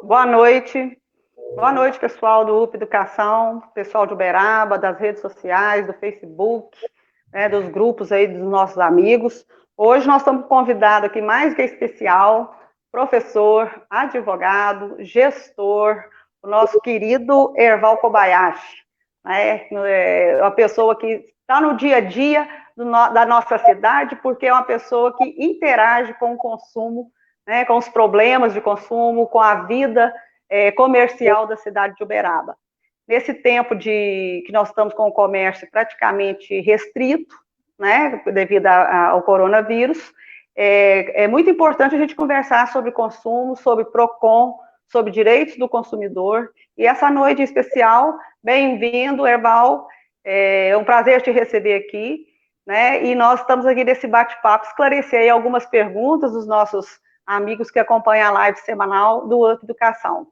Boa noite. Boa noite, pessoal do UP Educação, pessoal de Uberaba, das redes sociais, do Facebook, dos grupos aí dos nossos amigos. Hoje nós estamos com um convidado aqui mais que especial, professor, advogado, gestor, o nosso querido Erval Kobayashi. É uma pessoa que está no dia a dia da nossa cidade, porque é uma pessoa que interage com o consumo, com os problemas de consumo, com a vida comercial da cidade de Uberaba. Nesse tempo que nós estamos com o comércio praticamente restrito, devido ao coronavírus, é muito importante a gente conversar sobre consumo, sobre PROCON, sobre direitos do consumidor. E essa noite especial, bem-vindo, Erval, é um prazer te receber aqui, e nós estamos aqui nesse bate-papo, esclarecer aí algumas perguntas dos nossos amigos que acompanham a live semanal do UP Educação.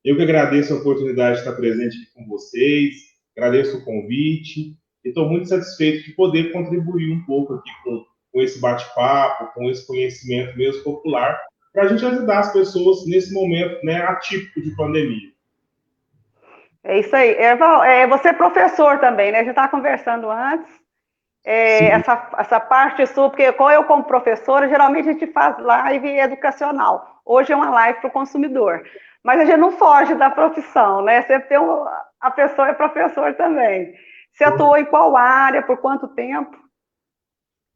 Eu que agradeço a oportunidade de estar presente aqui com vocês, agradeço o convite e estou muito satisfeito de poder contribuir um pouco aqui com esse bate-papo, com esse conhecimento mesmo popular, para a gente ajudar as pessoas nesse momento atípico de pandemia. É isso aí. Erval, você é professor também, né? A gente estava conversando antes. Essa parte sua, porque eu como professora, geralmente a gente faz live educacional. Hoje é uma live para o consumidor. Mas a gente não foge da profissão, né? Sempre tem a pessoa é professor também. Você atuou em qual área, por quanto tempo?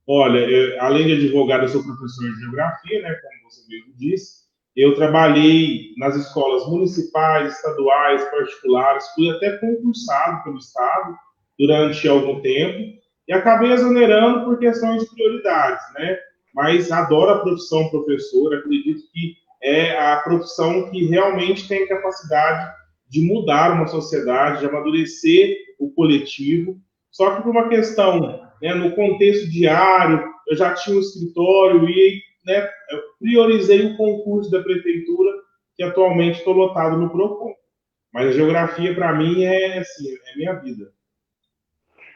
Olha, além de advogado, eu sou professor de geografia, né? Como você mesmo disse. Eu trabalhei nas escolas municipais, estaduais, particulares, fui até concursado pelo Estado durante algum tempo e acabei exonerando por questões de prioridades, né? Mas adoro a profissão professor, acredito que é a profissão que realmente tem capacidade de mudar uma sociedade, de amadurecer o coletivo, só que por uma questão, no contexto diário, eu já tinha um escritório e eu priorizei o concurso da prefeitura, que atualmente estou lotado no PROCON. Mas a geografia, para mim, é minha vida.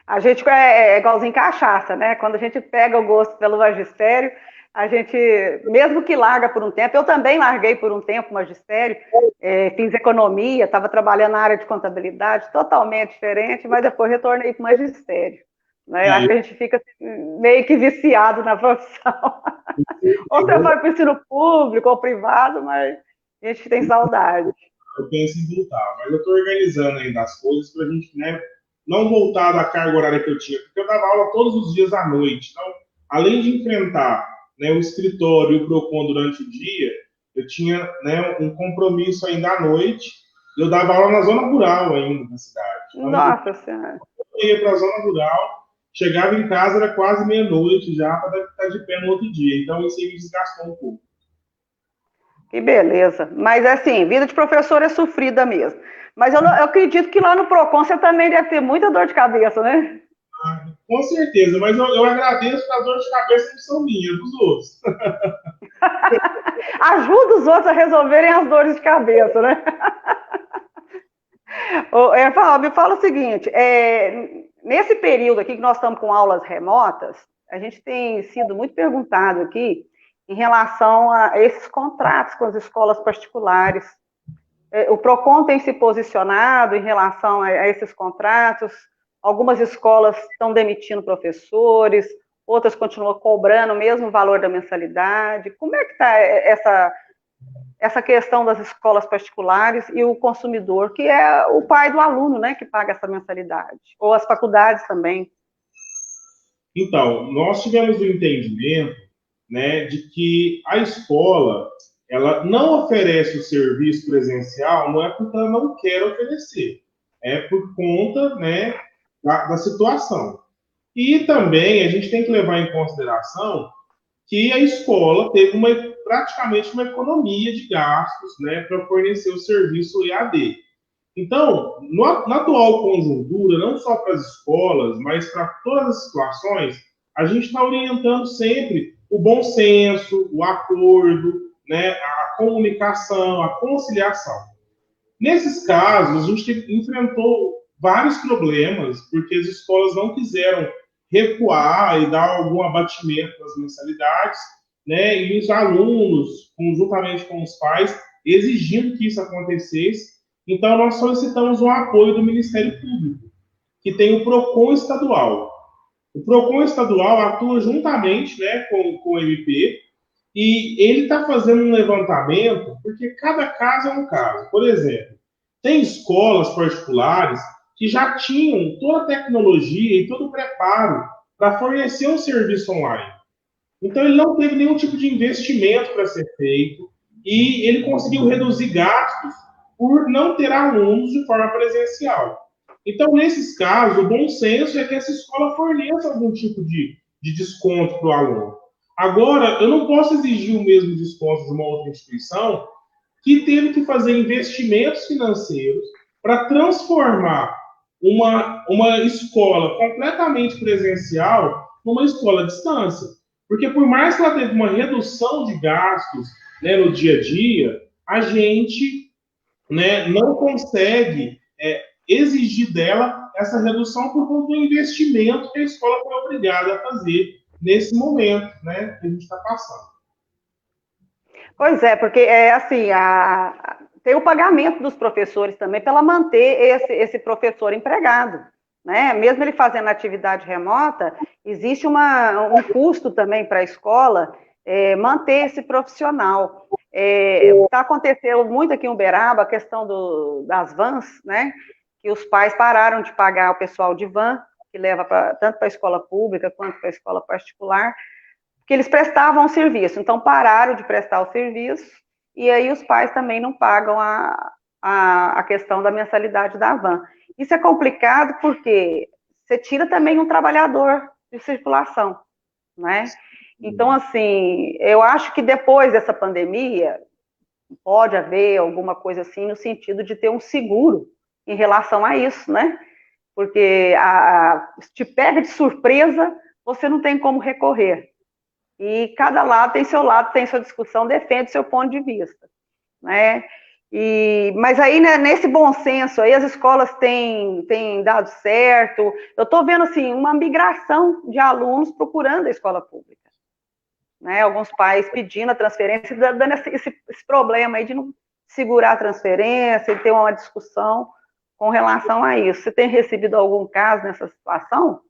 A gente é igualzinho cachaça, né? Quando a gente pega o gosto pelo magistério, a gente, mesmo que larga por um tempo, eu também larguei por um tempo o magistério, fiz economia, estava trabalhando na área de contabilidade, totalmente diferente, mas depois retornei para o magistério. Né? Eu acho que a gente fica meio que viciado na profissão. Ou você vai para o ensino público ou privado, mas a gente tem saudade. Eu penso em voltar, mas eu estou organizando ainda as coisas para a gente não voltar da carga horária que eu tinha, porque eu dava aula todos os dias à noite. Então, além de enfrentar o escritório e o PROCON durante o dia, eu tinha um compromisso ainda à noite. Eu dava aula na zona rural ainda da cidade. Então, Nossa Senhora! Eu ia para a zona rural, chegava em casa, era quase meia-noite já, para ficar de pé no outro dia. Então, isso aí me desgastou um pouco. Que beleza. Mas, assim, vida de professor é sofrida mesmo. Mas eu acredito que lá no PROCON você também deve ter muita dor de cabeça, né? Com certeza, mas eu agradeço que as dores de cabeça não são minhas, dos outros. Ajuda os outros a resolverem as dores de cabeça, né? Me fala o seguinte, nesse período aqui que nós estamos com aulas remotas, a gente tem sido muito perguntado aqui em relação a esses contratos com as escolas particulares. O PROCON tem se posicionado em relação a esses contratos. Algumas escolas estão demitindo professores, outras continuam cobrando o mesmo valor da mensalidade. Como é que está essa questão das escolas particulares e o consumidor, que é o pai do aluno, né, que paga essa mensalidade? Ou as faculdades também? Então, nós tivemos o entendimento de que a escola ela não oferece o serviço presencial, não é porque ela não quer oferecer, é por conta da situação. E também a gente tem que levar em consideração que a escola teve praticamente uma economia de gastos para fornecer o serviço EAD. Então, na atual conjuntura, não só para as escolas, mas para todas as situações, a gente está orientando sempre o bom senso, o acordo, a comunicação, a conciliação. Nesses casos, a gente enfrentou vários problemas, porque as escolas não quiseram recuar e dar algum abatimento nas mensalidades, e os alunos, conjuntamente com os pais, exigindo que isso acontecesse. Então, nós solicitamos o apoio do Ministério Público, que tem o PROCON estadual. O PROCON estadual atua juntamente, né, com o MP, e ele está fazendo um levantamento, porque cada caso é um caso. Por exemplo, tem escolas particulares que já tinham toda a tecnologia e todo o preparo para fornecer um serviço online. Então, ele não teve nenhum tipo de investimento para ser feito e ele conseguiu reduzir gastos por não ter alunos de forma presencial. Então, nesses casos, o bom senso é que essa escola forneça algum tipo de desconto para o aluno. Agora, eu não posso exigir o mesmo desconto de uma outra instituição que teve que fazer investimentos financeiros para transformar uma escola completamente presencial numa escola à distância. Porque por mais que ela teve uma redução de gastos, né, no dia a dia, a gente, né, não consegue exigir dela essa redução por conta do investimento que a escola foi obrigada a fazer nesse momento, né, que a gente está passando. Pois é, porque assim, tem o pagamento dos professores também para manter esse professor empregado, né? Mesmo ele fazendo atividade remota, existe um custo também para a escola manter esse profissional. Está acontecendo muito aqui em Uberaba a questão das vans, né? Que os pais pararam de pagar o pessoal de van, que leva tanto para a escola pública quanto para a escola particular, que eles prestavam o serviço, então pararam de prestar o serviço, e aí os pais também não pagam a questão da mensalidade da van. Isso é complicado porque você tira também um trabalhador de circulação, né? Então, assim, eu acho que depois dessa pandemia, pode haver alguma coisa assim no sentido de ter um seguro em relação a isso, né? Porque se te pega de surpresa, você não tem como recorrer. E cada lado, tem sua discussão, defende seu ponto de vista, né? Mas aí, né, nesse bom senso, aí as escolas têm dado certo. Eu estou vendo, assim, uma migração de alunos procurando a escola pública, né? Alguns pais pedindo a transferência, dando esse problema aí de não segurar a transferência e ter uma discussão com relação a isso. Você tem recebido algum caso nessa situação?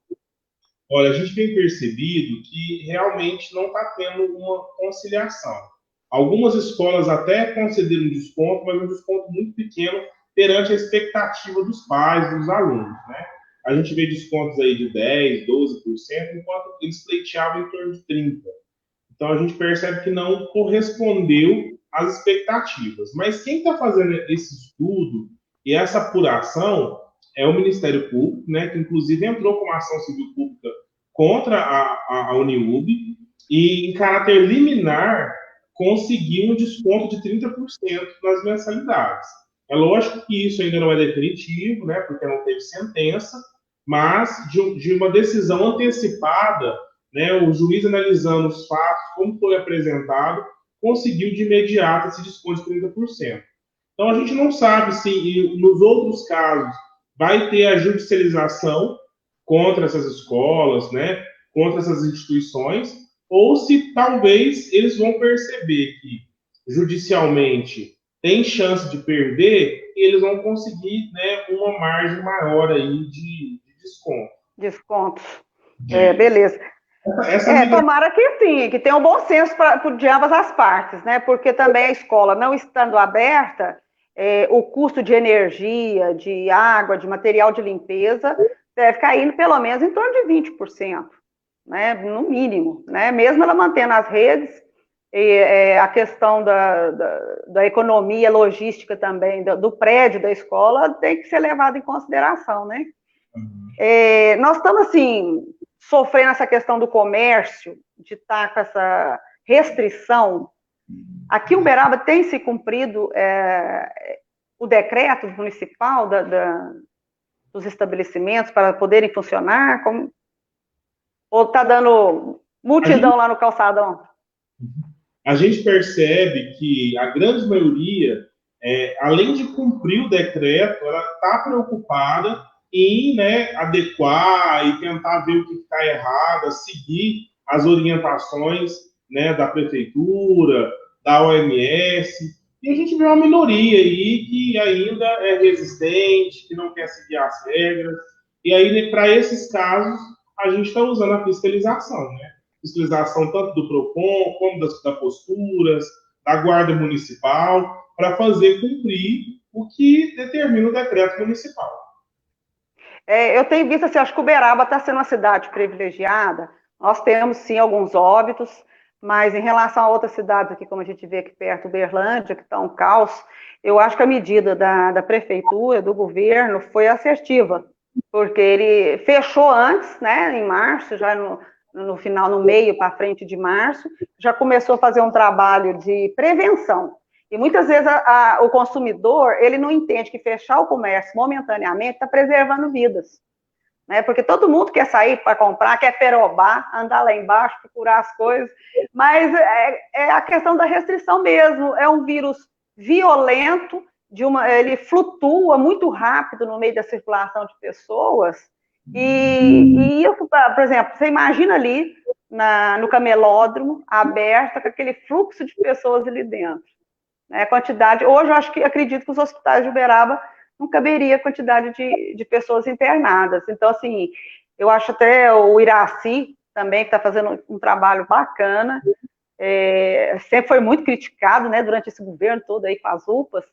Olha, a gente tem percebido que realmente não está tendo uma conciliação. Algumas escolas até concederam desconto, mas um desconto muito pequeno perante a expectativa dos pais, dos alunos, né? A gente vê descontos aí de 10%, 12%, enquanto eles pleiteavam em torno de 30%. Então, a gente percebe que não correspondeu às expectativas. Mas quem está fazendo esse estudo e essa apuração é o Ministério Público, né, que inclusive entrou com uma ação civil pública contra a Uniub e, em caráter liminar, conseguiu um desconto de 30% nas mensalidades. É lógico que isso ainda não é definitivo, né, porque não teve sentença, mas de uma decisão antecipada, né, o juiz analisando os fatos, como foi apresentado, conseguiu de imediato esse desconto de 30%. Então, a gente não sabe se nos outros casos vai ter a judicialização contra essas escolas, né, contra essas instituições, ou se talvez eles vão perceber que judicialmente tem chance de perder e eles vão conseguir, né, uma margem maior aí de desconto. Descontos. Beleza. Tomara que sim, que tenha um bom senso de ambas as partes, né? Porque também a escola não estando aberta, o custo de energia, de água, de material de limpeza deve cair pelo menos em torno de 20%, né? No mínimo, né? Mesmo ela mantendo as redes, a questão da economia logística também, do prédio da escola, tem que ser levada em consideração, né? Nós estamos, assim, sofrendo essa questão do comércio, de estar com essa restrição. Aqui em Uberaba tem se cumprido o decreto municipal dos estabelecimentos para poderem funcionar? Ou está dando multidão lá no calçadão? A gente percebe que a grande maioria, além de cumprir o decreto, ela está preocupada em, né, adequar e tentar ver o que está errado, seguir as orientações, né, da prefeitura, da OMS. E a gente vê uma minoria aí que ainda é resistente, que não quer seguir as regras. E aí, para esses casos, a gente está usando a fiscalização, né? Fiscalização tanto do PROCON, como da posturas, da Guarda Municipal, para fazer cumprir o que determina o decreto municipal. Eu tenho visto assim, acho que Uberaba está sendo uma cidade privilegiada. Nós temos sim alguns óbitos, mas em relação a outras cidades aqui, como a gente vê aqui perto, Uberlândia, que está um caos, eu acho que a medida da prefeitura, do governo, foi assertiva, porque ele fechou antes, né, em março, já no final, no meio para frente de março, já começou a fazer um trabalho de prevenção. E muitas vezes o consumidor, ele não entende que fechar o comércio momentaneamente está preservando vidas. Né? Porque todo mundo quer sair para comprar, quer perobar, andar lá embaixo, procurar as coisas, mas é a questão da restrição mesmo. É um vírus violento, ele flutua muito rápido no meio da circulação de pessoas, e isso, por exemplo, você imagina ali no camelódromo, aberto, com aquele fluxo de pessoas ali dentro. Né? Quantidade, hoje eu acredito que os hospitais de Uberaba não caberia a quantidade de pessoas internadas. Então, assim, eu acho até o Iraci também, que está fazendo um trabalho bacana, sempre foi muito criticado, né, durante esse governo todo aí com as UPAs,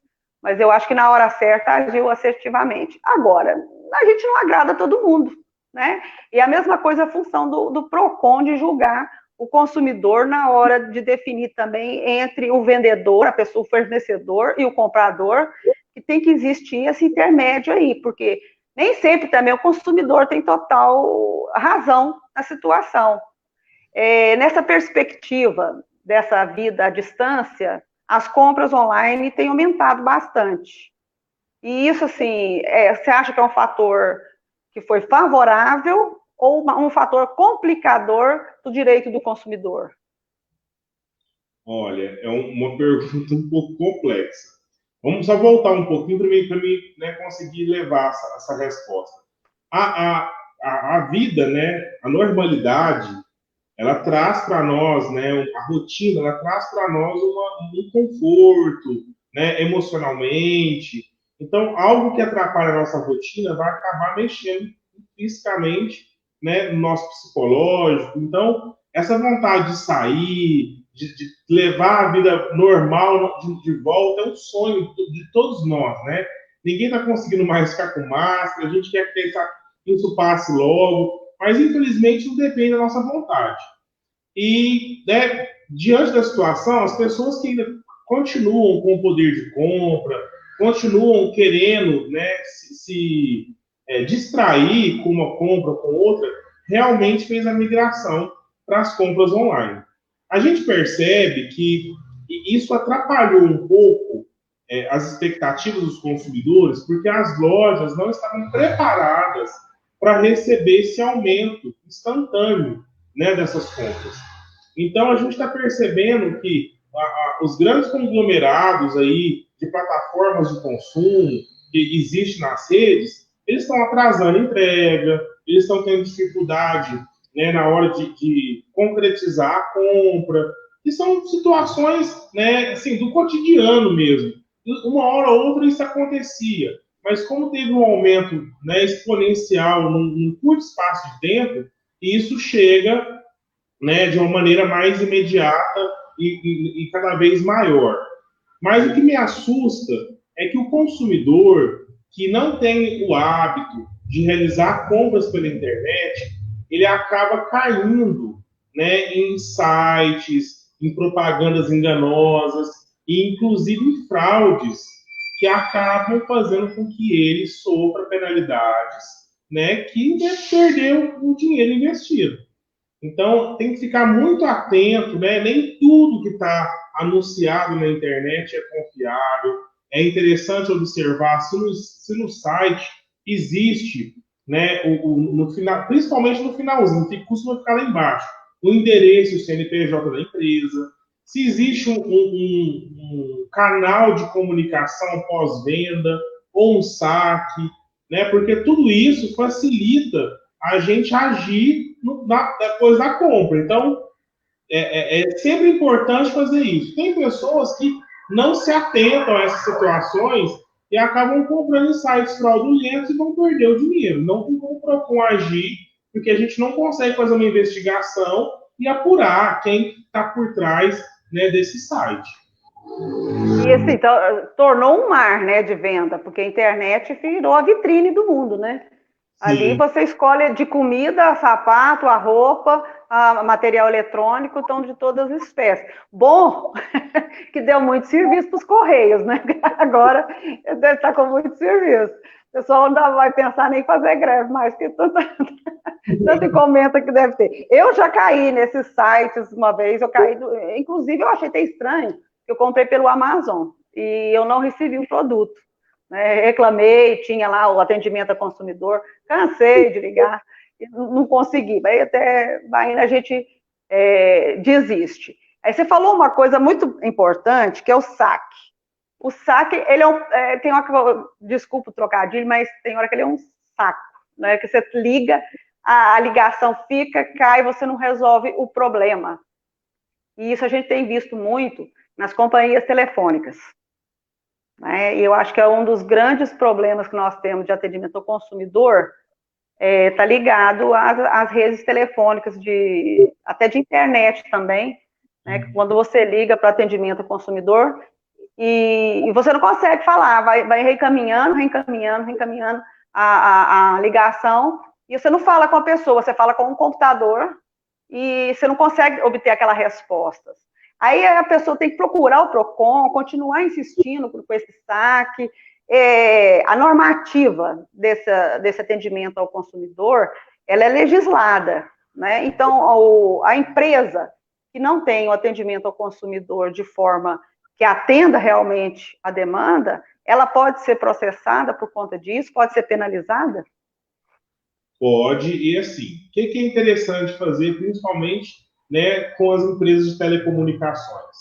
mas eu acho que na hora certa agiu assertivamente. Agora, a gente não agrada todo mundo, né? E a mesma coisa a função do PROCON de julgar o consumidor na hora de definir também entre o vendedor, a pessoa, o fornecedor e o comprador, que tem que existir esse intermédio aí, porque nem sempre também o consumidor tem total razão na situação. Nessa perspectiva dessa vida à distância, as compras online têm aumentado bastante. E isso, assim, você acha que é um fator que foi favorável ou um fator complicador do direito do consumidor? Olha, é uma pergunta um pouco complexa. Vamos só voltar um pouquinho para mim né, conseguir levar essa resposta. A vida, né, a normalidade, ela traz para nós, né, a rotina, ela traz para nós um conforto, né, emocionalmente. Então, algo que atrapalha a nossa rotina vai acabar mexendo fisicamente, né, no nosso psicológico. Então, essa vontade de sair, de levar a vida normal de volta, é um sonho de todos nós, né? Ninguém está conseguindo mais ficar com máscara, a gente quer que isso passe logo, mas infelizmente não depende da nossa vontade. E, né, diante da situação, as pessoas que ainda continuam com o poder de compra, continuam querendo, né, se distrair com uma compra ou com outra, realmente fez a migração para as compras online. A gente percebe que isso atrapalhou um pouco as expectativas dos consumidores, porque as lojas não estavam preparadas para receber esse aumento instantâneo, né, dessas compras. Então, a gente está percebendo que os grandes conglomerados aí de plataformas de consumo que existem nas redes, eles estão atrasando a entrega, eles estão tendo dificuldade, né, na hora de concretizar a compra, que são situações, né, assim, do cotidiano mesmo. Uma hora ou outra isso acontecia, mas como teve um aumento, né, exponencial num curto espaço de tempo, isso chega, né, de uma maneira mais imediata e cada vez maior. Mas o que me assusta é que o consumidor que não tem o hábito de realizar compras pela internet, ele acaba caindo, né, em sites, em propagandas enganosas e inclusive em fraudes que acabam fazendo com que ele sofra penalidades, né, que perdeu o dinheiro investido. Então, tem que ficar muito atento, né? Nem tudo que está anunciado na internet é confiável. É interessante observar se no site existe, né, no final, principalmente no finalzinho, que costuma ficar lá embaixo, o endereço, o CNPJ da empresa, se existe um canal de comunicação pós-venda ou um saque, né? Porque tudo isso facilita a gente agir depois da compra. Então, é sempre importante fazer isso. Tem pessoas que não se atentam a essas situações e acabam comprando em sites fraudulentos e vão perder o dinheiro. Não tem como o PROCON agir, porque a gente não consegue fazer uma investigação e apurar quem está por trás, né, desse site. E assim, tornou um mar, né, de venda, porque a internet virou a vitrine do mundo, né? Ali você escolhe de comida, sapato, a roupa, a material eletrônico, então de todas as espécies. Bom, que deu muito serviço para os Correios, né? Agora deve estar com muito serviço. O pessoal não vai pensar nem em fazer greve mais, porque tanta encomenda que deve ter. Eu já caí nesses sites uma vez, inclusive eu achei até estranho, que eu comprei pelo Amazon e eu não recebi o produto. Né? Reclamei, tinha lá o atendimento ao consumidor, cansei de ligar, não consegui, aí a gente desiste. Aí você falou uma coisa muito importante, que é o saque. O saque, ele tem desculpa o trocadilho, mas tem hora que ele é um saco, né? Que você liga, a ligação fica, cai, você não resolve o problema. E isso a gente tem visto muito nas companhias telefônicas. Né? E eu acho que é um dos grandes problemas que nós temos de atendimento ao consumidor, está ligado às redes telefônicas, até de internet também, né? Quando você liga para atendimento ao consumidor e você não consegue falar, vai reencaminhando a ligação, e você não fala com a pessoa, você fala com um computador e você não consegue obter aquela resposta. Aí a pessoa tem que procurar o PROCON, continuar insistindo com esse saque. A normativa desse atendimento ao consumidor, ela é legislada, né? Então, a empresa que não tem o atendimento ao consumidor de forma que atenda realmente a demanda, ela pode ser processada por conta disso, pode ser penalizada? Pode, e assim, o que é interessante fazer, principalmente, né, com as empresas de telecomunicações?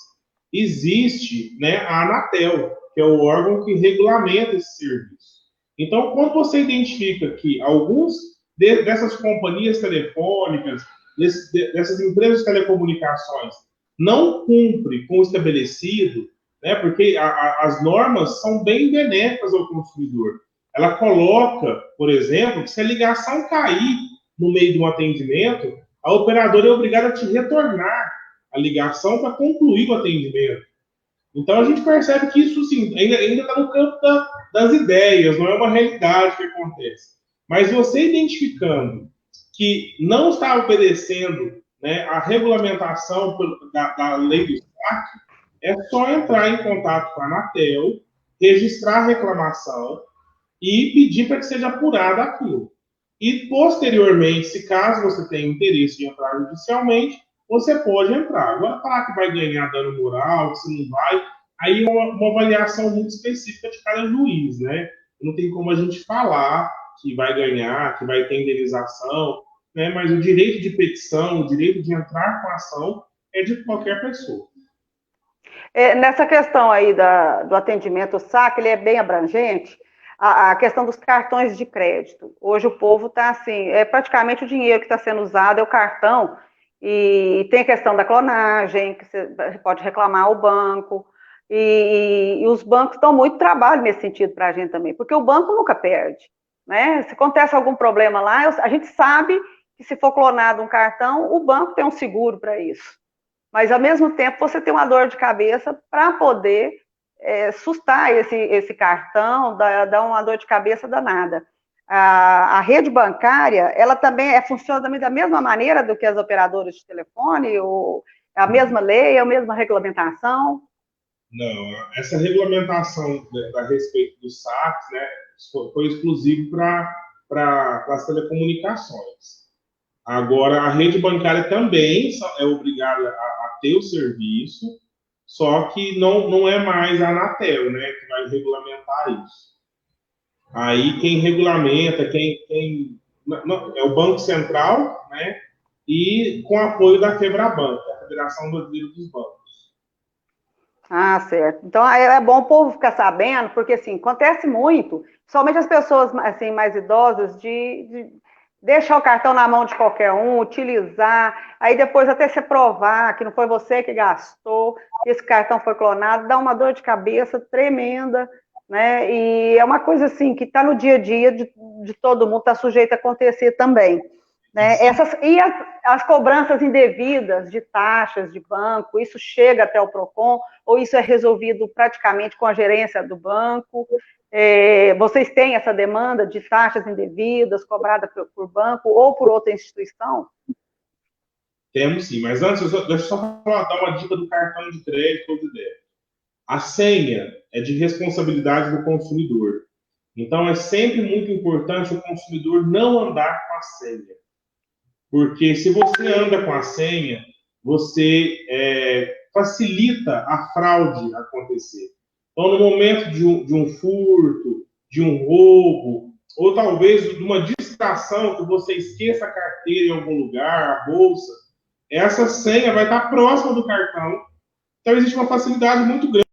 Existe, né, a Anatel, que é o órgão que regulamenta esse serviço. Então, quando você identifica que alguns dessas companhias telefônicas, dessas empresas de telecomunicações, não cumprem com o estabelecido, né, porque as normas são bem benéficas ao consumidor. Ela coloca, por exemplo, que se a ligação cair no meio de um atendimento, a operadora é obrigada a te retornar a ligação para concluir o atendimento. Então a gente percebe que isso sim, ainda está no campo das ideias, não é uma realidade que acontece. Mas você identificando que não está obedecendo, né, a regulamentação da lei do SAC, é só entrar em contato com a Anatel, registrar a reclamação e pedir para que seja apurado aquilo. E, posteriormente, se caso você tenha interesse de entrar judicialmente, você pode entrar. Agora, falar que vai ganhar dano moral, que se não vai, aí é uma avaliação muito específica de cada juiz, né? Não tem como a gente falar que vai ganhar, que vai ter indenização, né? Mas o direito de petição, o direito de entrar com a ação é de qualquer pessoa. Nessa questão aí do atendimento ao saque, ele é bem abrangente. A questão dos cartões de crédito. Hoje o povo está assim, praticamente o dinheiro que está sendo usado é o cartão, e tem a questão da clonagem, que você pode reclamar ao banco, e os bancos dão muito trabalho nesse sentido para a gente também, porque o banco nunca perde, né? Se acontece algum problema lá, a gente sabe que se for clonado um cartão, o banco tem um seguro para isso. Mas, ao mesmo tempo, você tem uma dor de cabeça para poder sustar esse cartão, dá uma dor de cabeça danada. A rede bancária, ela também funciona também da mesma maneira do que as operadoras de telefone, ou a mesma lei, a mesma regulamentação? Não, essa regulamentação a respeito dos saques, né, foi exclusivo para as telecomunicações. Agora, a rede bancária também é obrigada a ter o serviço, só que não é mais a Anatel, né, que vai regulamentar isso. Aí quem regulamenta, é o Banco Central, né, e com apoio da Febraban, que é a Federação Brasileira dos Bancos. Ah, certo. Então é bom o povo ficar sabendo, porque assim, acontece muito, somente as pessoas assim, mais idosas, de deixar o cartão na mão de qualquer um, utilizar, aí depois até você provar que não foi você que gastou, esse cartão foi clonado, dá uma dor de cabeça tremenda, né? E é uma coisa assim que está no dia a dia de todo mundo, está sujeito a acontecer também. Né? As cobranças indevidas de taxas de banco, isso chega até o PROCON, ou isso é resolvido praticamente com a gerência do banco? Vocês têm essa demanda de taxas indevidas cobradas por banco ou por outra instituição? Temos sim, mas antes, deixa eu só dar uma dica do cartão de crédito ou de débito. A senha é de responsabilidade do consumidor. Então, é sempre muito importante o consumidor não andar com a senha. Porque se você anda com a senha, você facilita a fraude acontecer. Então, no momento de um furto, de um roubo, ou talvez de uma distração, que você esqueça a carteira em algum lugar, a bolsa, essa senha vai estar próxima do cartão. Então, existe uma facilidade muito grande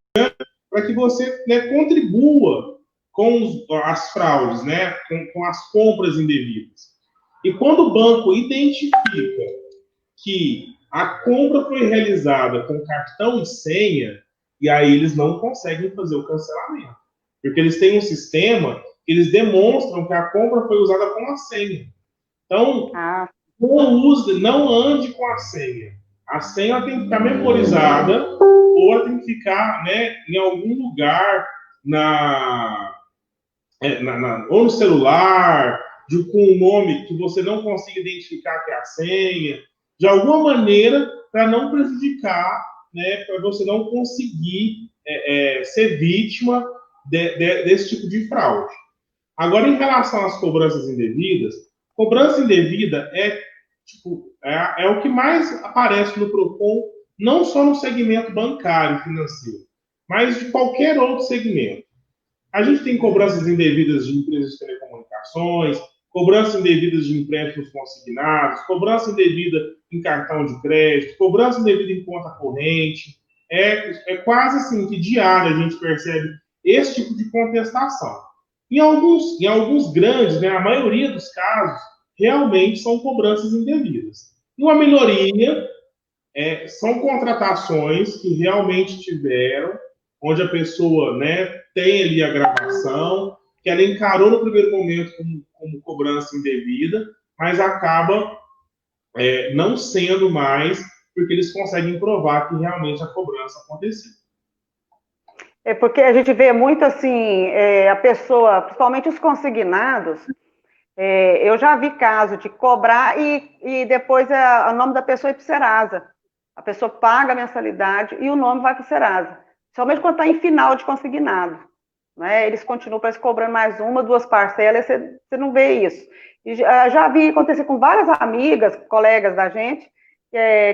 para que você, né, contribua com as fraudes, né, com as compras indevidas. E quando o banco identifica que a compra foi realizada com cartão e senha, e aí eles não conseguem fazer o cancelamento. Porque eles têm um sistema que eles demonstram que a compra foi usada com a senha. Então, não ande com a senha. A senha tem que ficar memorizada ou ela tem que ficar, né, em algum lugar ou no celular, com um nome que você não consiga identificar que é a senha, de alguma maneira para não prejudicar, né, para você não conseguir ser vítima desse tipo de fraude. Agora, em relação às cobranças indevidas, cobrança indevida é o que mais aparece no PROCON, não só no segmento bancário financeiro, mas de qualquer outro segmento. A gente tem cobranças indevidas de empresas de telecomunicações, cobranças indevidas de empréstimos consignados, cobrança indevida em cartão de crédito, cobrança indevida em conta corrente. É quase assim que diário a gente percebe esse tipo de contestação. Em alguns grandes, né, a maioria dos casos, realmente são cobranças indevidas. E uma minoria são contratações que realmente tiveram, onde a pessoa, né, tem ali a gravação, que ela encarou no primeiro momento como cobrança indevida, mas acaba não sendo mais, porque eles conseguem provar que realmente a cobrança aconteceu. É porque a gente vê muito assim, a pessoa, principalmente os consignados, eu já vi caso de cobrar e depois o nome da pessoa é para o Serasa. A pessoa paga a mensalidade e o nome vai para o Serasa. Somente quando está em final de consignado. Né? Eles continuam parece, cobrando mais uma, duas parcelas, você não vê isso. E já vi acontecer com várias amigas, colegas da gente,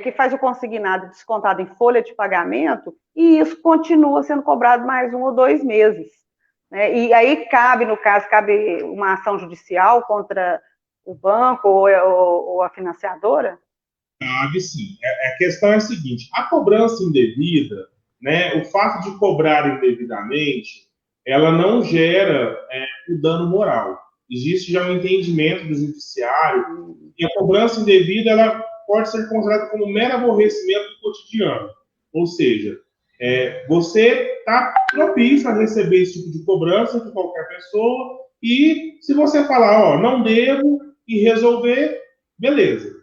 que faz o consignado descontado em folha de pagamento, e isso continua sendo cobrado mais 1 ou 2 meses. Né? E aí cabe uma ação judicial contra o banco ou a financiadora? Cabe sim. A questão é a seguinte: a cobrança indevida, né, o fato de cobrar indevidamente, ela não gera o dano moral. Existe já um entendimento do judiciário que a cobrança indevida ela pode ser considerada como um mero aborrecimento do cotidiano. Ou seja, você está propício a receber esse tipo de cobrança de qualquer pessoa e se você falar, não devo e resolver, beleza.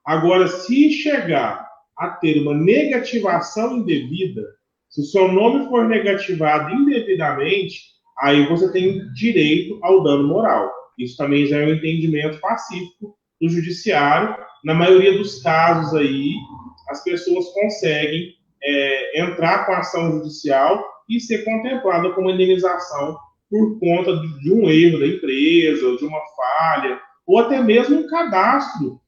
Agora, se chegar a ter uma negativação indevida, se o seu nome for negativado indevidamente, aí você tem direito ao dano moral. Isso também já é um entendimento pacífico do judiciário. Na maioria dos casos aí, as pessoas conseguem entrar com a ação judicial e ser contemplada como indenização por conta de um erro da empresa, ou de uma falha, ou até mesmo um cadastro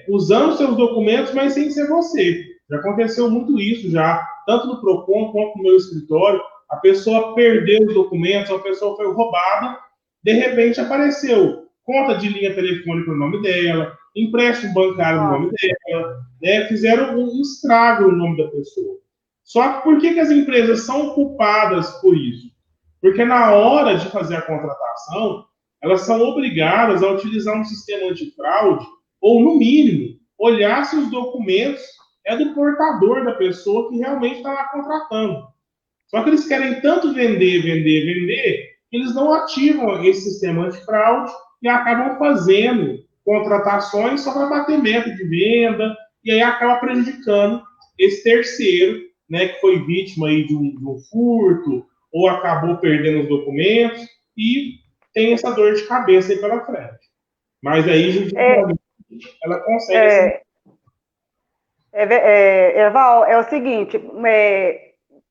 usando seus documentos, mas sem ser você. Já aconteceu muito isso, já, tanto no PROCON quanto no meu escritório. A pessoa perdeu os documentos, a pessoa foi roubada, de repente apareceu conta de linha telefônica no nome dela, empréstimo bancário no nome dela, né? Fizeram um estrago no nome da pessoa. Só que por que as empresas são culpadas por isso? Porque na hora de fazer a contratação, elas são obrigadas a utilizar um sistema antifraude ou, no mínimo, olhar se os documentos é do portador da pessoa que realmente está lá contratando. Só que eles querem tanto vender, vender, vender, que eles não ativam esse sistema antifraude e acabam fazendo contratações só para bater meta de venda, e aí acaba prejudicando esse terceiro, né, que foi vítima aí de um furto, ou acabou perdendo os documentos, e tem essa dor de cabeça aí pela frente. Mas aí, judicialmente, ela consegue... Erval, é o seguinte,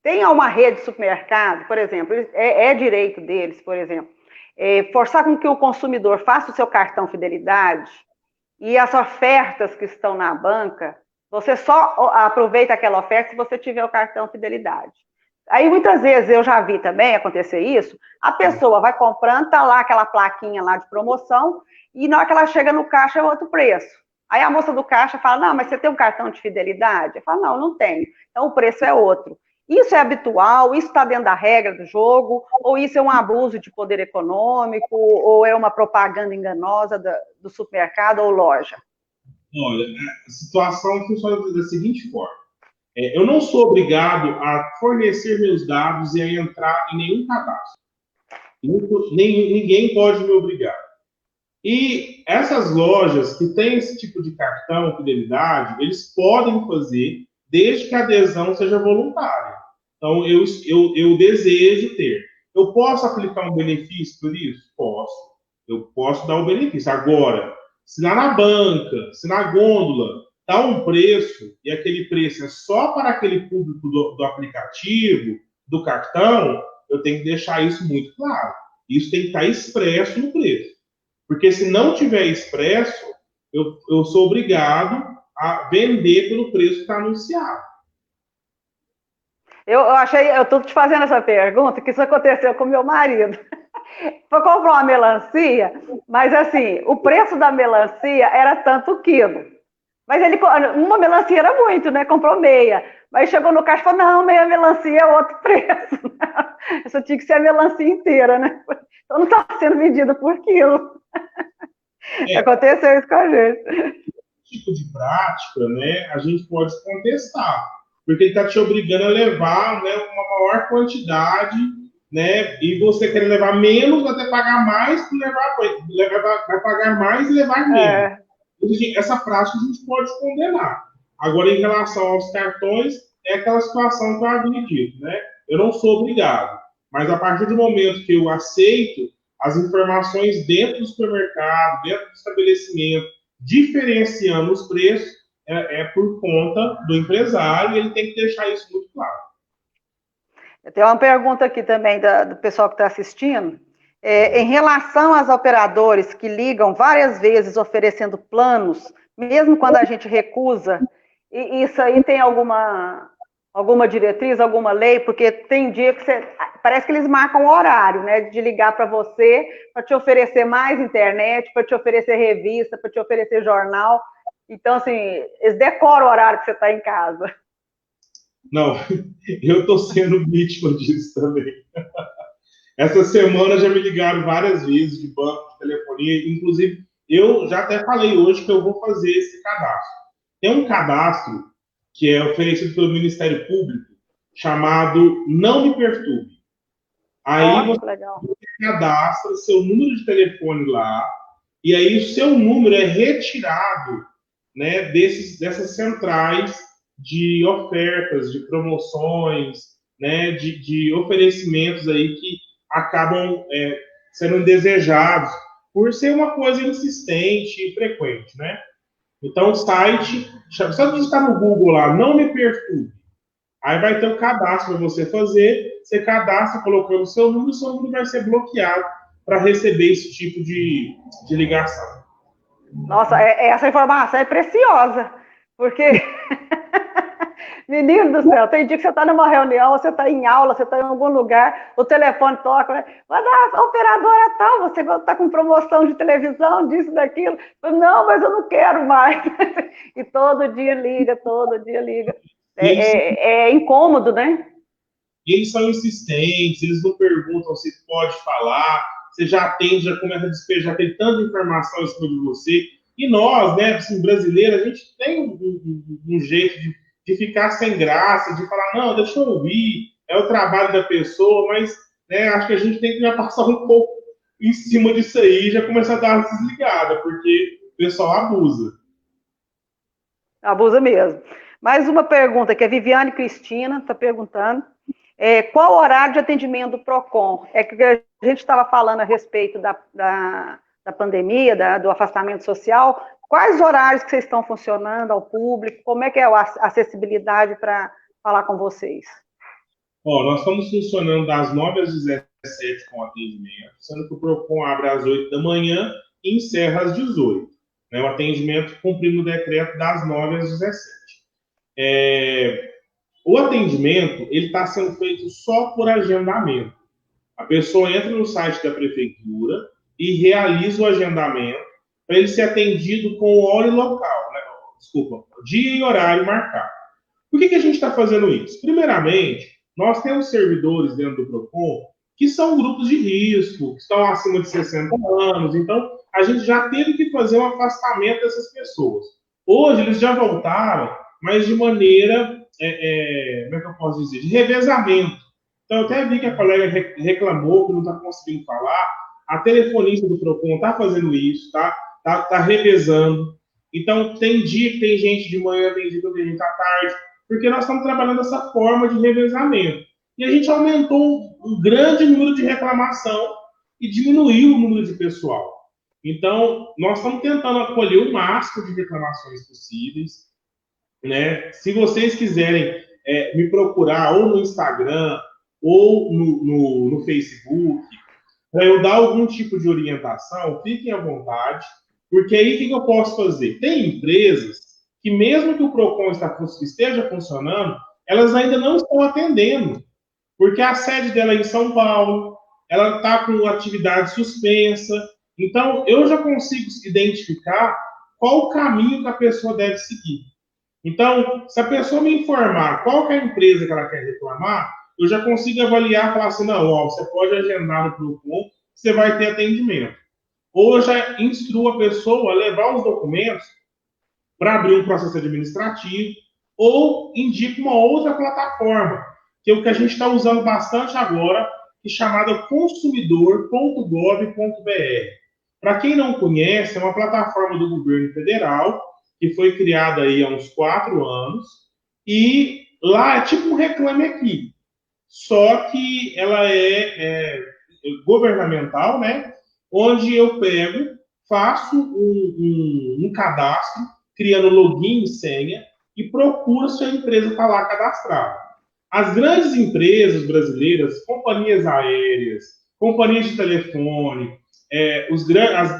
tem uma rede de supermercado, por exemplo, é direito deles, por exemplo, forçar com que o consumidor faça o seu cartão fidelidade e as ofertas que estão na banca, você só aproveita aquela oferta se você tiver o cartão fidelidade. Aí muitas vezes eu já vi também acontecer isso, a pessoa vai comprando, tá lá aquela plaquinha lá de promoção, e na hora que ela chega no caixa é outro preço. Aí a moça do caixa fala, não, mas você tem um cartão de fidelidade? Eu falo, não, não tenho. Então o preço é outro. Isso é habitual? Isso está dentro da regra do jogo? Ou isso é um abuso de poder econômico? Ou é uma propaganda enganosa do supermercado ou loja? Olha, a situação funciona da seguinte forma. Eu não sou obrigado a fornecer meus dados e a entrar em nenhum cadastro. Ninguém pode me obrigar. E essas lojas que têm esse tipo de cartão, fidelidade, eles podem fazer desde que a adesão seja voluntária. Então, eu desejo ter. Eu posso aplicar um benefício por isso? Posso. Eu posso dar o benefício. Agora, se lá na banca, se na gôndola, está um preço, e aquele preço é só para aquele público do aplicativo, do cartão, eu tenho que deixar isso muito claro. Isso tem que estar expresso no preço. Porque se não tiver expresso, eu sou obrigado a vender pelo preço que está anunciado. Eu estou te fazendo essa pergunta, que isso aconteceu com meu marido. Foi comprar uma melancia, mas assim, o preço da melancia era tanto o quilo. Mas uma melancia era muito, né? Comprou meia. Mas chegou no caixa e falou, não, meia melancia é outro preço. Isso tinha que ser a melancia inteira, né? Então não está sendo vendida por quilo. Aconteceu isso com a gente. Tipo de prática, né, a gente pode contestar, porque ele está te obrigando a levar, né, uma maior quantidade, né, e você quer levar menos, até pagar mais, vai pagar mais e levar menos. Essa prática a gente pode condenar. Agora, em relação aos cartões, é aquela situação que eu havia dito, né? Eu não sou obrigado, mas a partir do momento que eu aceito as informações dentro do supermercado, dentro do estabelecimento, diferenciando os preços, é por conta do empresário, e ele tem que deixar isso muito claro. Eu tenho uma pergunta aqui também do pessoal que está assistindo. Em relação aos operadores que ligam várias vezes oferecendo planos, mesmo quando a gente recusa, isso aí tem alguma diretriz, alguma lei? Porque tem dia que parece que eles marcam o horário, né, de ligar para você, para te oferecer mais internet, para te oferecer revista, para te oferecer jornal. Então, assim, eles decoram o horário que você está em casa. Não, eu estou sendo vítima disso também. Essa semana já me ligaram várias vezes de banco, de telefonia, inclusive eu já até falei hoje que eu vou fazer esse cadastro. Tem um cadastro que é oferecido pelo Ministério Público chamado Não Me Perturbe. Aí você cadastra seu número de telefone lá, e aí o seu número é retirado, né, dessas centrais de ofertas, de promoções, né, de oferecimentos aí que acabam sendo desejados por ser uma coisa insistente e frequente, né? Então, o site, só digitar no Google lá, Não Me Perturbe, aí vai ter um cadastro para você fazer, você cadastra colocando o seu número vai ser bloqueado para receber esse tipo de ligação. Nossa, essa informação é preciosa, porque... Menino do céu, tem dia que você está numa reunião, você está em aula, você está em algum lugar, o telefone toca, né? Mas a operadora tal, você está com promoção de televisão, disso, daquilo. Não, mas eu não quero mais. E todo dia liga, todo dia liga. É incômodo, né? Eles são insistentes, eles não perguntam se pode falar, você já atende, já começa a despejar, tem tanta informação em cima de você. E nós, né, assim, brasileiros, a gente tem um jeito de ficar sem graça, de falar, não, deixa eu ouvir, é o trabalho da pessoa, mas né, acho que a gente tem que já passar um pouco em cima disso aí e já começar a dar uma desligada, porque o pessoal abusa. Abusa mesmo. Mais uma pergunta que a Viviane Cristina está perguntando. Qual o horário de atendimento do PROCON? É que a gente estava falando a respeito da pandemia, do afastamento social. Quais horários que vocês estão funcionando ao público? Como é que é a acessibilidade para falar com vocês? Ó, nós estamos funcionando das 9 às 17 com atendimento, sendo que o PROCON abre às 8 da manhã e encerra às 18. Né, o atendimento cumprindo o decreto das 9 às 17. O atendimento ele está sendo feito só por agendamento. A pessoa entra no site da prefeitura e realiza o agendamento para ele ser atendido com hora e local, né? Desculpa, dia e horário marcado. Por que a gente está fazendo isso? Primeiramente, nós temos servidores dentro do PROCON que são grupos de risco, que estão acima de 60 anos, então a gente já teve que fazer um afastamento dessas pessoas. Hoje eles já voltaram, mas de maneira, como é que eu posso dizer, de revezamento. Então eu até vi que a colega reclamou que não está conseguindo falar, a telefonista do PROCON está fazendo isso, tá revezando. Então tem dia que tem gente de manhã, tem dia que tem gente à tarde, porque nós estamos trabalhando dessa forma de revezamento. E a gente aumentou um grande número de reclamação e diminuiu o número de pessoal. Então, nós estamos tentando acolher o máximo de reclamações possíveis. Né? Se vocês quiserem me procurar ou no Instagram ou no Facebook, para eu dar algum tipo de orientação, fiquem à vontade, porque aí o que eu posso fazer? Tem empresas que mesmo que o PROCON esteja funcionando, elas ainda não estão atendendo, porque a sede dela é em São Paulo, ela está com atividade suspensa, então eu já consigo identificar qual o caminho que a pessoa deve seguir. Então, se a pessoa me informar qual que é a empresa que ela quer reclamar, eu já consigo avaliar e falar assim, não, ó, você pode agendar no PROCON, você vai ter atendimento. Ou eu já instruo a pessoa a levar os documentos para abrir um processo administrativo, ou indico uma outra plataforma, que é o que a gente está usando bastante agora, que é chamada consumidor.gov.br. Para quem não conhece, é uma plataforma do governo federal, que foi criada aí há uns 4 anos, e lá é tipo um Reclame Aqui, só que ela é governamental, né? Onde eu pego, faço um cadastro, criando login e senha, e procuro se a empresa está lá cadastrada. As grandes empresas brasileiras, companhias aéreas, companhias de telefone,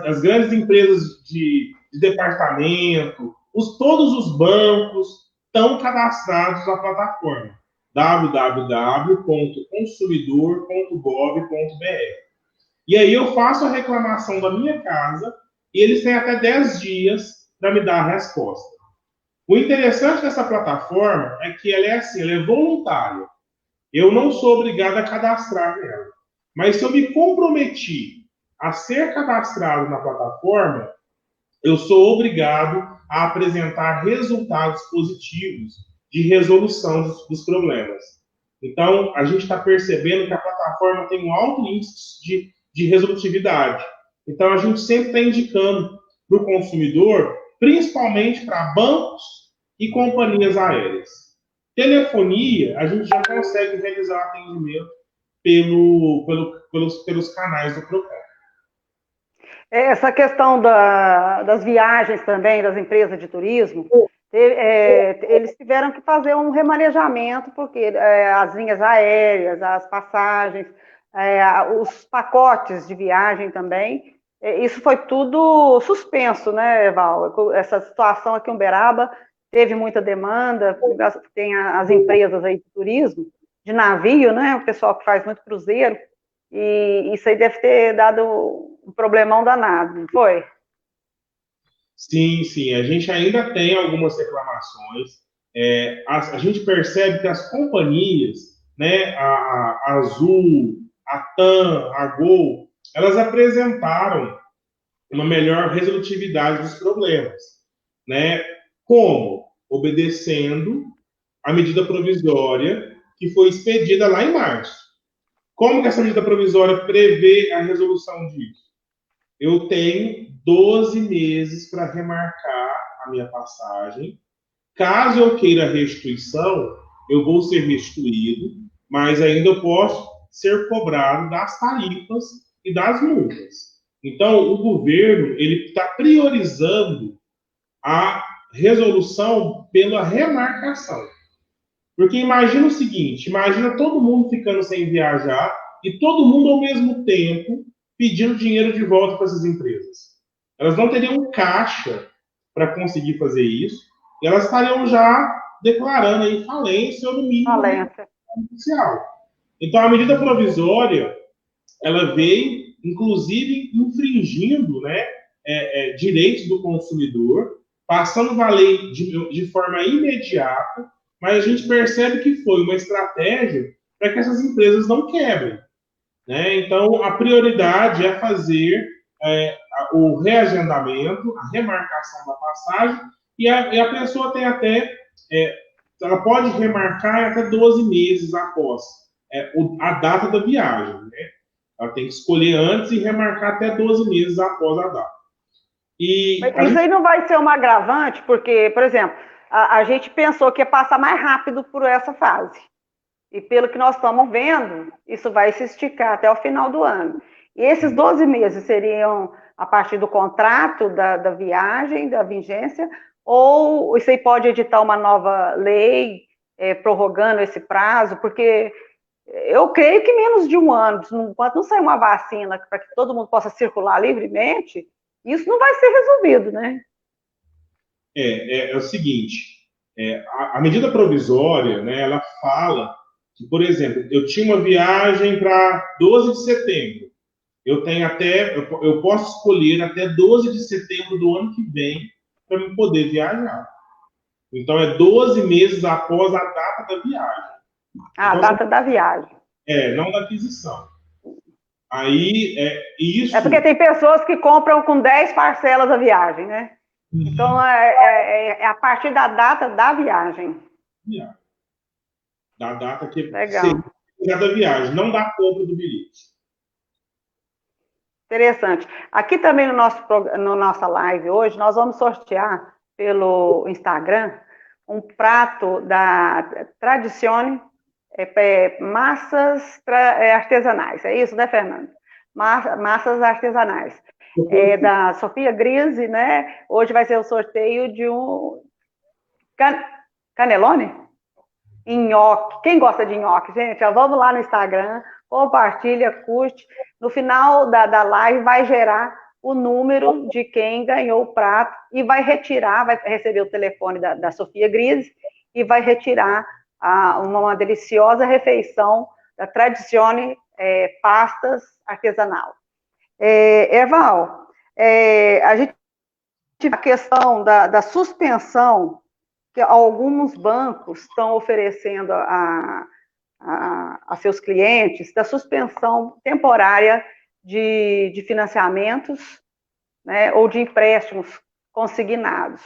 as grandes empresas de departamento, todos os bancos estão cadastrados na plataforma www.consumidor.gov.br. E aí eu faço a reclamação da minha casa e eles têm até 10 dias para me dar a resposta. O interessante dessa plataforma é que ela é assim, ela é voluntária. Eu não sou obrigado a cadastrar nela. Mas se eu me comprometi a ser cadastrado na plataforma, eu sou obrigado a apresentar resultados positivos de resolução dos problemas. Então, a gente está percebendo que a plataforma tem um alto índice de resolutividade. Então, a gente sempre está indicando para o consumidor, principalmente para bancos e companhias aéreas. Telefonia, a gente já consegue realizar atendimento pelos canais do PROCON. Essa questão das viagens também, das empresas de turismo, eles tiveram que fazer um remanejamento, porque as linhas aéreas, as passagens, os pacotes de viagem também, isso foi tudo suspenso, né, Val? Essa situação aqui em Uberaba teve muita demanda, tem as empresas aí de turismo, de navio, né, o pessoal que faz muito cruzeiro, e isso aí deve ter dado um problemão danado, não foi? Sim, sim. A gente ainda tem algumas reclamações. A gente percebe que as companhias, né, a Azul, a TAM, a Gol, elas apresentaram uma melhor resolutividade dos problemas, né? Como? Obedecendo a medida provisória que foi expedida lá em março. Como que essa medida provisória prevê a resolução disso? Eu tenho 12 meses para remarcar a minha passagem. Caso eu queira restituição, eu vou ser restituído, mas ainda eu posso ser cobrado das tarifas e das multas. Então, o governo ele está priorizando a resolução pela remarcação. Porque imagina o seguinte, imagina todo mundo ficando sem viajar e todo mundo ao mesmo tempo pedindo dinheiro de volta para essas empresas. Elas não teriam caixa para conseguir fazer isso e elas estariam já declarando aí falência ou no mínimo Falência. judicial. Então a medida provisória ela veio inclusive infringindo, né, direitos do consumidor, passando a valer de forma imediata, mas a gente percebe que foi uma estratégia para que essas empresas não quebrem. Né? Então, a prioridade é fazer o reagendamento, a remarcação da passagem, e a pessoa tem até, ela pode remarcar até 12 meses após a data da viagem. Né? Ela tem que escolher antes e remarcar até 12 meses após a data. Mas isso aí não vai ser um agravante, porque, por exemplo, a gente pensou que ia passar mais rápido por essa fase. E pelo que nós estamos vendo, isso vai se esticar até o final do ano. E esses 12 meses seriam a partir do contrato da viagem, da vigência, ou isso aí pode editar uma nova lei prorrogando esse prazo, porque eu creio que menos de um ano, enquanto não sair uma vacina para que todo mundo possa circular livremente, isso não vai ser resolvido, né? É o seguinte, a medida provisória, né, ela fala que, por exemplo, eu tinha uma viagem para 12 de setembro, eu posso escolher até 12 de setembro do ano que vem para eu poder viajar. Então, é 12 meses após a data da viagem. A então, data da viagem. Não da aquisição. Aí, isso... É porque tem pessoas que compram com 10 parcelas a viagem, né? Então, é a partir da data da viagem. Da data que Legal. seria da viagem, não da compra do bilhete. Interessante. Aqui também no nossa live hoje, nós vamos sortear pelo Instagram um prato da Tradicione massas artesanais. É isso, né, Fernando? Massas artesanais. Da Sofia Grise, né? Hoje vai ser o sorteio de um canelone? Nhoque. Quem gosta de nhoque, gente? Já vamos lá no Instagram, compartilha, curte. No final da live vai gerar o número de quem ganhou o prato e vai retirar, vai receber o telefone da Sofia Grise e vai retirar uma deliciosa refeição da Tradicione pastas artesanal. Erval, a gente a questão da suspensão que alguns bancos estão oferecendo a seus clientes, da suspensão temporária de financiamentos, né, ou de empréstimos consignados.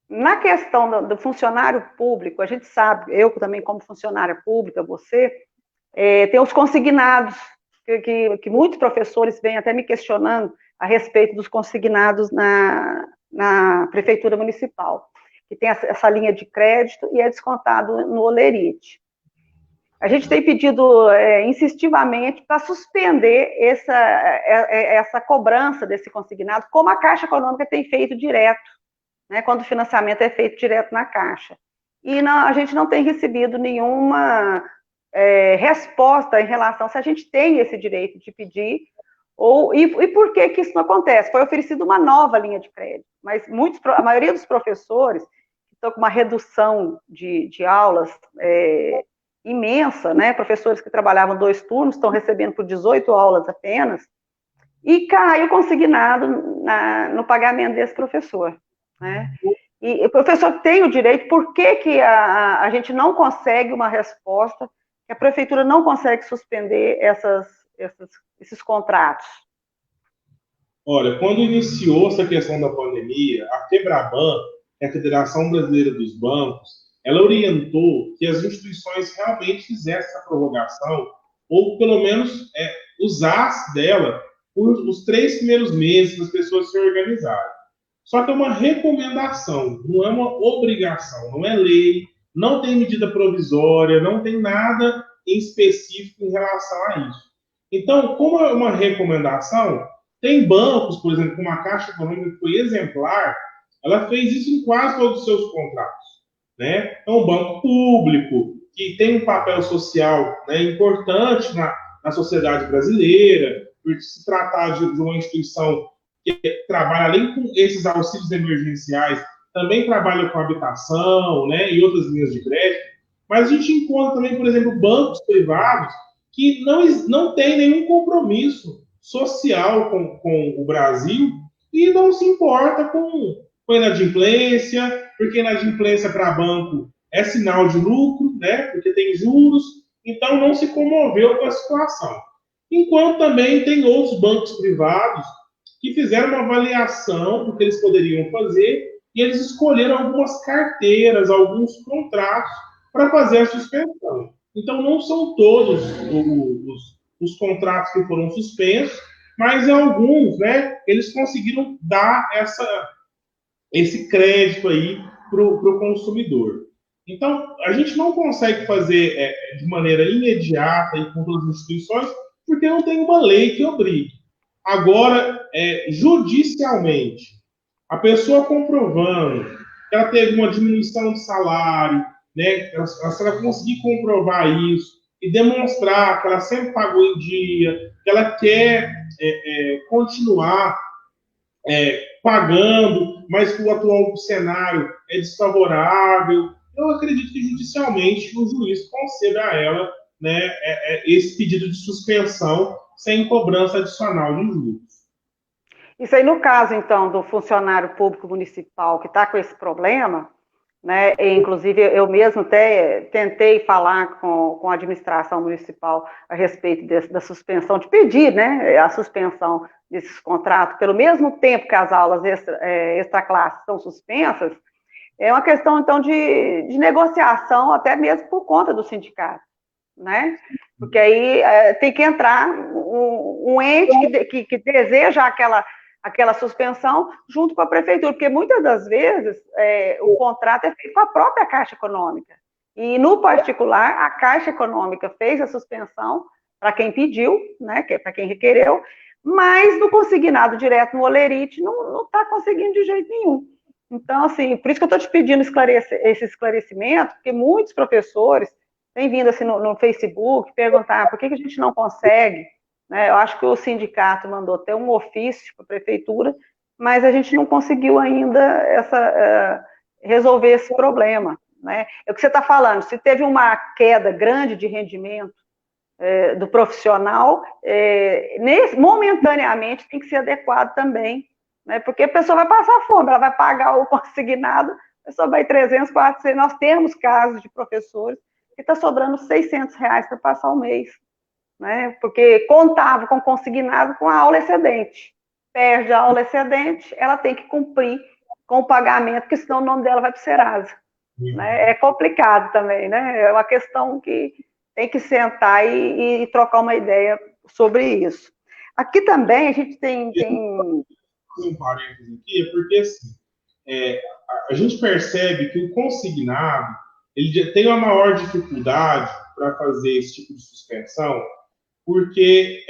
Na questão do funcionário público, a gente sabe, eu também como funcionária pública, você, tem os consignados, que muitos professores vêm até me questionando a respeito dos consignados na prefeitura municipal, que tem essa linha de crédito e é descontado no Olerite. A gente tem pedido insistivamente para suspender essa cobrança desse consignado, como a Caixa Econômica tem feito direto, né, quando o financiamento é feito direto na Caixa. E a gente não tem recebido nenhuma resposta em relação se a gente tem esse direito de pedir, e por que isso não acontece? Foi oferecida uma nova linha de crédito, mas a maioria dos professores estão com uma redução de aulas imensa, né? Professores que trabalhavam 2 turnos estão recebendo por 18 aulas apenas, e caiu consignado no pagamento desse professor, né? E o professor tem o direito, por que a gente não consegue uma resposta, que a prefeitura não consegue suspender esses contratos? Olha, quando iniciou essa questão da pandemia, a Febraban, que a Federação Brasileira dos Bancos, ela orientou que as instituições realmente fizessem essa prorrogação, ou pelo menos usasse dela por os 3 primeiros meses das pessoas se organizarem. Só que é uma recomendação, não é uma obrigação, não é lei, não tem medida provisória, não tem nada em específico em relação a isso. Então, como é uma recomendação, tem bancos, por exemplo, como a Caixa Econômica, que foi exemplar, ela fez isso em quase todos os seus contratos. Né? É um banco público, que tem um papel social, né, importante na sociedade brasileira, por se tratar de uma instituição que trabalha, além com esses auxílios emergenciais, também trabalha com habitação, né, e outras linhas de crédito. Mas a gente encontra também, por exemplo, bancos privados que não têm nenhum compromisso social com o Brasil e não se importa com inadimplência, porque inadimplência para banco é sinal de lucro, né? Porque tem juros, então não se comoveu com a situação. Enquanto também tem outros bancos privados que fizeram uma avaliação do que eles poderiam fazer e eles escolheram algumas carteiras, alguns contratos para fazer a suspensão. Então, não são todos os contratos que foram suspensos, mas em alguns, né, eles conseguiram dar esse crédito aí para o consumidor. Então, a gente não consegue fazer de maneira imediata e com todas as instituições, porque não tem uma lei que obrigue. Agora, judicialmente, a pessoa comprovando que ela teve uma diminuição de salário, né, se ela conseguir comprovar isso e demonstrar que ela sempre pagou em dia, que ela quer continuar pagando, mas que o atual cenário é desfavorável, eu acredito que judicialmente o juiz conceda a ela, né, esse pedido de suspensão sem cobrança adicional de juros. Isso aí, no caso, então, do funcionário público municipal que está com esse problema, né, e, inclusive eu mesmo até tentei falar com a administração municipal a respeito da suspensão, de pedir, né, a suspensão desses contratos, pelo mesmo tempo que as aulas extra-classe são suspensas, é uma questão, então, de negociação, até mesmo por conta do sindicato, né? Porque aí tem que entrar um ente que deseja aquela suspensão junto com a prefeitura, porque muitas das vezes o contrato é feito com a própria Caixa Econômica. E, no particular, a Caixa Econômica fez a suspensão para quem pediu, né, para quem requereu, mas no consignado direto no Olerite não está conseguindo de jeito nenhum. Então, assim, por isso que eu estou te pedindo esse esclarecimento, porque muitos professores têm vindo assim no Facebook perguntar por que a gente não consegue, né? Eu acho que o sindicato mandou até um ofício para a prefeitura, mas a gente não conseguiu ainda resolver esse problema, né? É o que você está falando, se teve uma queda grande de rendimento do profissional, momentaneamente tem que ser adequado também, né? Porque a pessoa vai passar fome, ela vai pagar o consignado, a pessoa vai 300, 400, nós temos casos de professores que está sobrando R$600 para passar o mês, né? Porque contava com consignado com a aula excedente, perde a aula excedente, ela tem que cumprir com o pagamento, porque senão o nome dela vai para o Serasa. Né? É complicado também, né? É uma questão que tem que sentar e trocar uma ideia sobre isso. Aqui também a gente tem... Um parênteses aqui, porque assim, a gente percebe que o consignado ele tem uma maior dificuldade para fazer esse tipo de suspensão, porque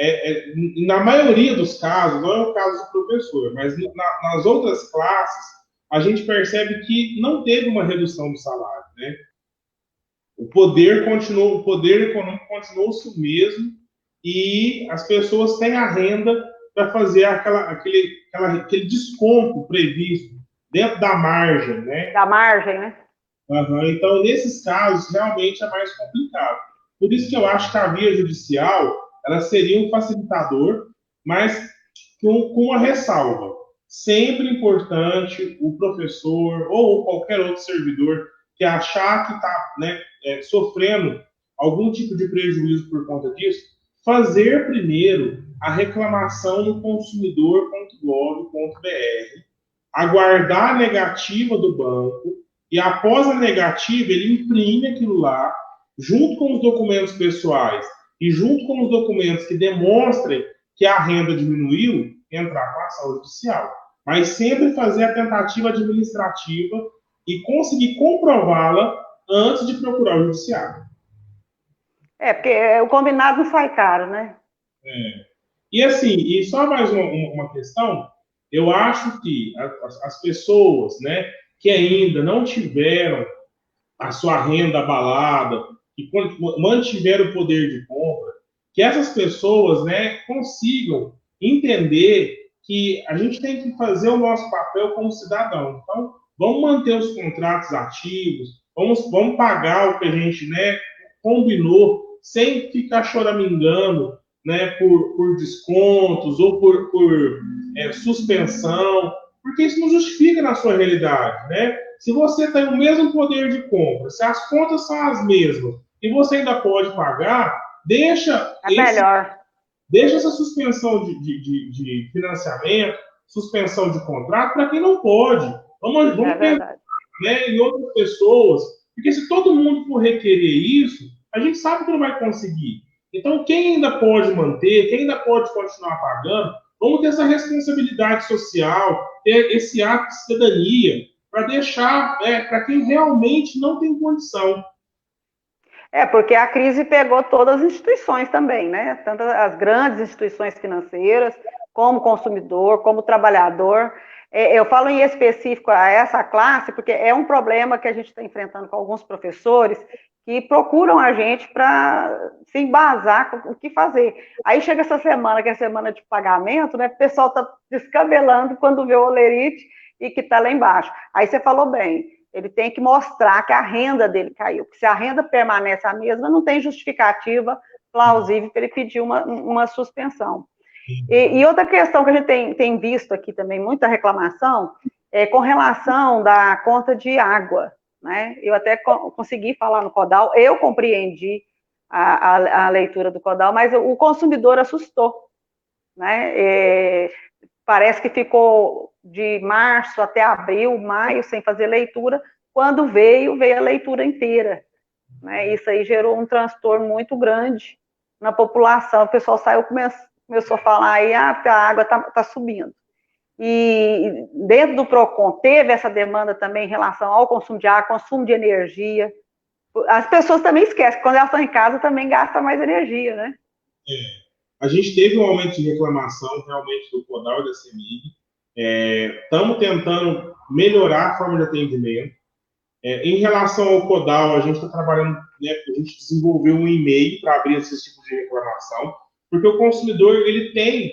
na maioria dos casos, não é o caso do professor, mas nas outras classes, a gente percebe que não teve uma redução do salário, né? O poder econômico continuou-se o mesmo e as pessoas têm a renda para fazer aquele desconto previsto dentro da margem, né? Da margem, né? Uhum. Então, nesses casos, realmente é mais complicado. Por isso que eu acho que a via judicial ela seria um facilitador, mas com uma ressalva. Sempre importante o professor ou qualquer outro servidor que achar que está, né, sofrendo algum tipo de prejuízo por conta disso, fazer primeiro a reclamação no consumidor.gov.br aguardar a negativa do banco, e após a negativa, ele imprime aquilo lá, junto com os documentos pessoais e junto com os documentos que demonstrem que a renda diminuiu, entrar com a ação judicial. Mas sempre fazer a tentativa administrativa e conseguir comprová-la antes de procurar o judiciário. Porque o combinado não sai caro, né? E assim, e só mais uma questão, eu acho que as pessoas, né, que ainda não tiveram a sua renda abalada, que mantiveram o poder de compra, que essas pessoas, né, consigam entender que a gente tem que fazer o nosso papel como cidadão. Então, vamos manter os contratos ativos, vamos pagar o que a gente, né, combinou, sem ficar choramingando, né, por descontos ou por suspensão, porque isso não justifica na sua realidade, né? Se você tem o mesmo poder de compra, se as contas são as mesmas e você ainda pode pagar, deixa essa suspensão de financiamento, suspensão de contrato para quem não pode. Vamos pensar, né, em outras pessoas, porque se todo mundo for requerer isso, a gente sabe que não vai conseguir. Então, quem ainda pode manter, quem ainda pode continuar pagando, vamos ter essa responsabilidade social, ter esse ato de cidadania, para deixar para quem realmente não tem condição. Porque a crise pegou todas as instituições também, né? Tanto as grandes instituições financeiras, como consumidor, como trabalhador. Eu falo em específico a essa classe, porque é um problema que a gente está enfrentando com alguns professores que procuram a gente para se embasar com o que fazer. Aí chega essa semana, que é a semana de pagamento, né? O pessoal está descabelando quando vê o olerite e que está lá embaixo. Aí você falou bem, ele tem que mostrar que a renda dele caiu. Porque se a renda permanece a mesma, não tem justificativa plausível para ele pedir uma suspensão. E outra questão que a gente tem visto aqui também, muita reclamação, é com relação da conta de água, né? Eu até consegui falar no Codal, eu compreendi a leitura do Codal, mas o consumidor assustou, né? Parece que ficou de março até abril, maio, sem fazer leitura. Quando veio a leitura inteira, né? Isso aí gerou um transtorno muito grande na população. O pessoal começou a falar aí, a água está subindo. E dentro do PROCON teve essa demanda também em relação ao consumo de água, consumo de energia. As pessoas também esquecem que quando elas estão em casa também gastam mais energia, né? A gente teve um aumento de reclamação realmente do Codal e da CEMIG. Estamos tentando melhorar a forma de atendimento. Em relação ao Codal, a gente está trabalhando, né, a gente desenvolveu um e-mail para abrir esse tipo de reclamação, porque o consumidor, ele tem,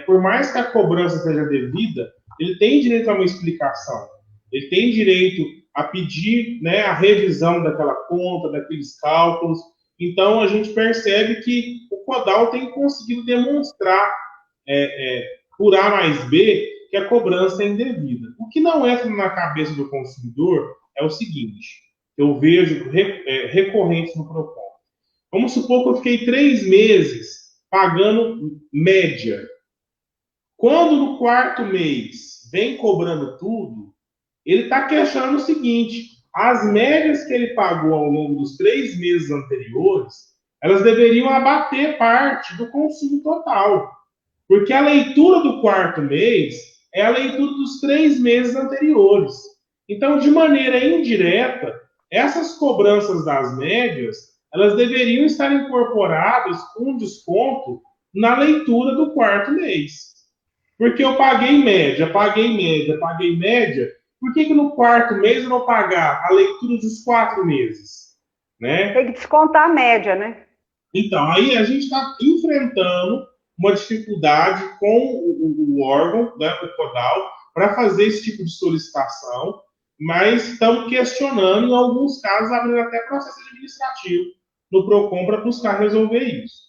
por mais que a cobrança seja devida, ele tem direito a uma explicação, ele tem direito a pedir, né, a revisão daquela conta, daqueles cálculos. Então, a gente percebe que o Codal tem conseguido demonstrar, por A mais B, que a cobrança é indevida. O que não entra na cabeça do consumidor é o seguinte, eu vejo recorrentes no PROCON. Vamos supor que eu fiquei 3 meses pagando média. Quando no 4º mês vem cobrando tudo, ele está questionando o seguinte, as médias que ele pagou ao longo dos 3 meses anteriores, elas deveriam abater parte do consumo total. Porque a leitura do 4º mês é a leitura dos 3 meses anteriores. Então, de maneira indireta, essas cobranças das médias, elas deveriam estar incorporadas com desconto na leitura do 4º mês. Porque eu paguei média, por que no 4º mês eu não pagar a leitura dos 4 meses? Né? Tem que descontar a média, né? Então, aí a gente está enfrentando uma dificuldade com o órgão, né, o Codal, para fazer esse tipo de solicitação, mas estamos questionando, em alguns casos, abrindo até processo administrativo no PROCON para buscar resolver isso.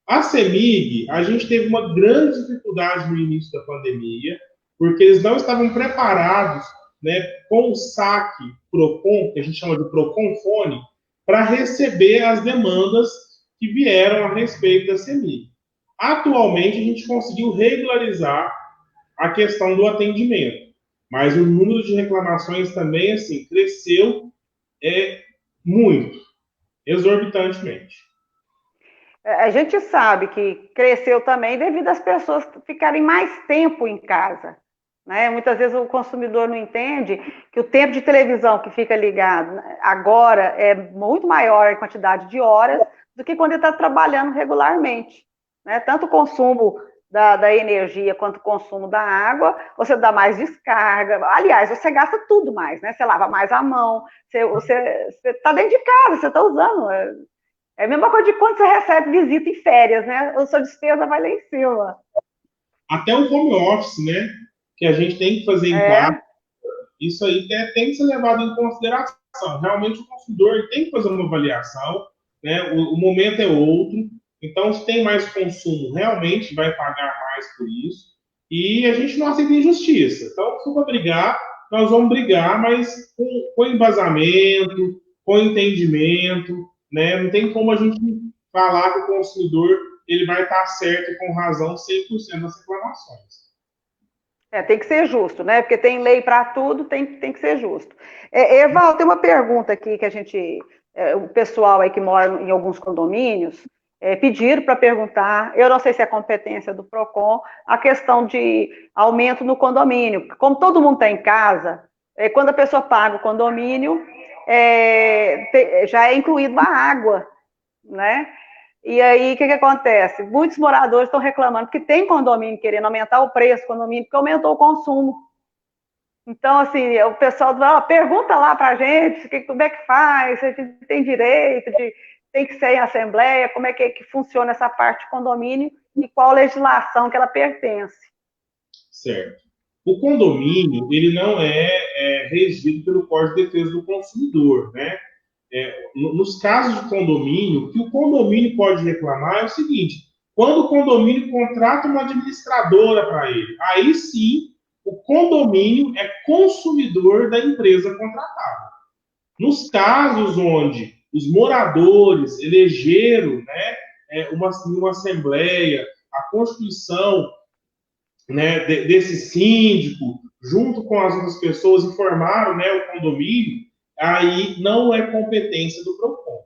A CEMIG, a gente teve uma grande dificuldade no início da pandemia, porque eles não estavam preparados, né, com o saque PROCON, que a gente chama de PROCON Fone, para receber as demandas que vieram a respeito da CEMIG. Atualmente, a gente conseguiu regularizar a questão do atendimento. mas o número de reclamações também, assim, cresceu muito, exorbitantemente. A gente sabe que cresceu também devido às pessoas ficarem mais tempo em casa. Né? Muitas vezes o consumidor não entende que o tempo de televisão que fica ligado agora é muito maior em quantidade de horas do que quando ele está trabalhando regularmente. Né? Tanto o consumo da energia quanto o consumo da água, você dá mais descarga. Aliás, você gasta tudo mais, né? Você lava mais a mão, você está dentro de casa, você está usando. É a mesma coisa de quando você recebe visita em férias, né? A sua despesa vai lá em cima. Até o home office, né? Que a gente tem que fazer em casa, É, isso aí tem que ser levado em consideração. Realmente o consumidor tem que fazer uma avaliação, né? O momento é outro. Então, se tem mais consumo, realmente vai pagar mais por isso. E a gente não aceita injustiça. Então, se for brigar, nós vamos brigar, mas com embasamento, com entendimento, né? Não tem como a gente falar que o consumidor ele vai estar certo e com razão 100% das reclamações. tem que ser justo, né? Porque tem lei para tudo, tem que ser justo. Eval, tem uma pergunta aqui que a gente, o pessoal aí que mora em alguns condomínios, pediram para perguntar, eu não sei se é competência do PROCON, a questão de aumento no condomínio. Como todo mundo está em casa, quando a pessoa paga o condomínio, já é incluído a água, né? E aí, o que acontece? Muitos moradores estão reclamando que tem condomínio querendo aumentar o preço do condomínio, porque aumentou o consumo. Então, assim, o pessoal pergunta lá para a gente como é que faz, se a gente tem direito, tem que ser em assembleia, como é que funciona essa parte de condomínio e qual legislação que ela pertence. Certo. O condomínio, ele não é regido pelo Código de Defesa do Consumidor, né? Nos casos de condomínio, o que o condomínio pode reclamar é o seguinte: quando o condomínio contrata uma administradora para ele, aí sim o condomínio é consumidor da empresa contratada. Nos casos onde os moradores elegeram, né, uma assembleia, a constituição, né, desse síndico, junto com as outras pessoas, informaram, né, o condomínio, aí não é competência do PROCON.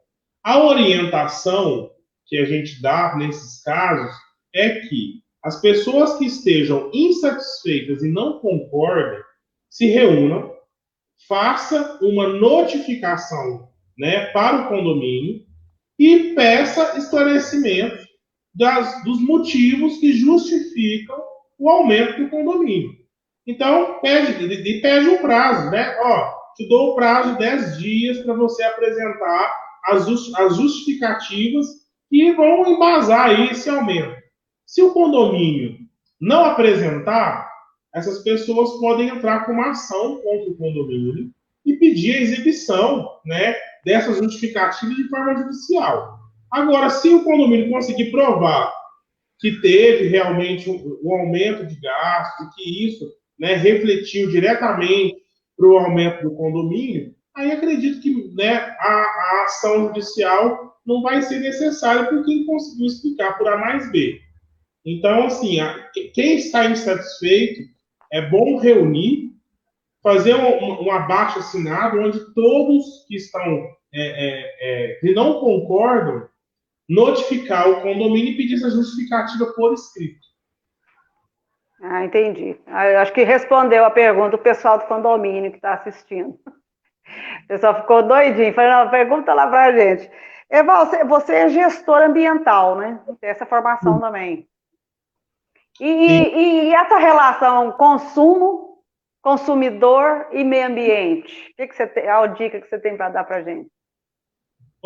A orientação que a gente dá nesses casos é que as pessoas que estejam insatisfeitas e não concordem se reúnam, faça uma notificação, né, para o condomínio e peça esclarecimento dos motivos que justificam o aumento do condomínio. Então, pede um prazo, né? Ó, te dou o prazo de 10 dias para você apresentar as justificativas que vão embasar aí esse aumento. Se o condomínio não apresentar, essas pessoas podem entrar com uma ação contra o condomínio e pedir a exibição, né, dessas justificativas de forma judicial. Agora, se o condomínio conseguir provar que teve realmente um aumento de gastos, e que isso, né, refletiu diretamente para o aumento do condomínio, aí acredito que, né, a ação judicial não vai ser necessária porque ele conseguiu explicar por A mais B. Então, assim, quem está insatisfeito, é bom reunir, fazer um abaixo-assinado onde todos que estão que não concordam notificar o condomínio e pedir essa justificativa por escrito. Ah, entendi. Eu acho que respondeu a pergunta o pessoal do condomínio que está assistindo. O pessoal ficou doidinho. Falei, não, pergunta lá para a gente. Eval, você é gestor ambiental, né? Tem essa formação também. E essa relação consumo, consumidor e meio ambiente? O que você tem, a dica que você tem para dar para a gente?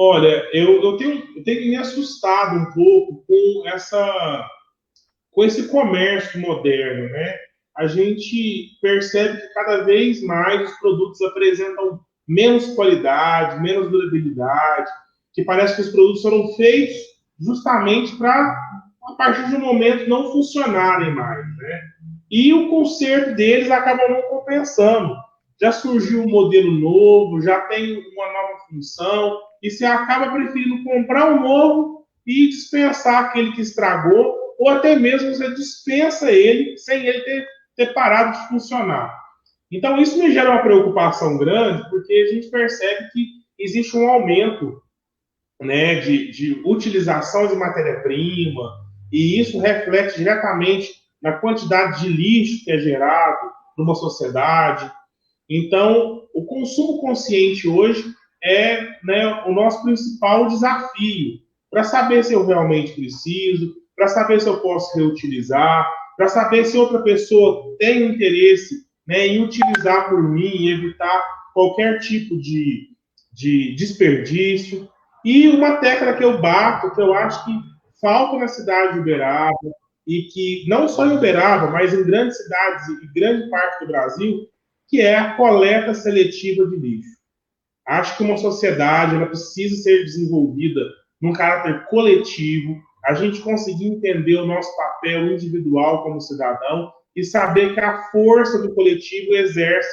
Olha, eu tenho me assustado um pouco com esse comércio moderno, né? A gente percebe que cada vez mais os produtos apresentam menos qualidade, menos durabilidade, que parece que os produtos foram feitos justamente para, a partir de um momento, não funcionarem mais, né? E o conserto deles acaba não compensando. Já surgiu um modelo novo, já tem uma nova função, e você acaba preferindo comprar um novo e dispensar aquele que estragou, ou até mesmo você dispensa ele sem ele ter parado de funcionar. Então, isso me gera uma preocupação grande, porque a gente percebe que existe um aumento, né, de utilização de matéria-prima, e isso reflete diretamente na quantidade de lixo que é gerado numa sociedade. Então, o consumo consciente hoje é, né, o nosso principal desafio para saber se eu realmente preciso, para saber se eu posso reutilizar, para saber se outra pessoa tem interesse, né, em utilizar por mim e evitar qualquer tipo de desperdício. E uma tecla que eu bato, que eu acho que falta na cidade de Uberaba, e que não só em Uberaba, mas em grandes cidades e grande parte do Brasil, que é a coleta seletiva de lixo. Acho que uma sociedade ela precisa ser desenvolvida num caráter coletivo, a gente conseguir entender o nosso papel individual como cidadão e saber que a força do coletivo exerce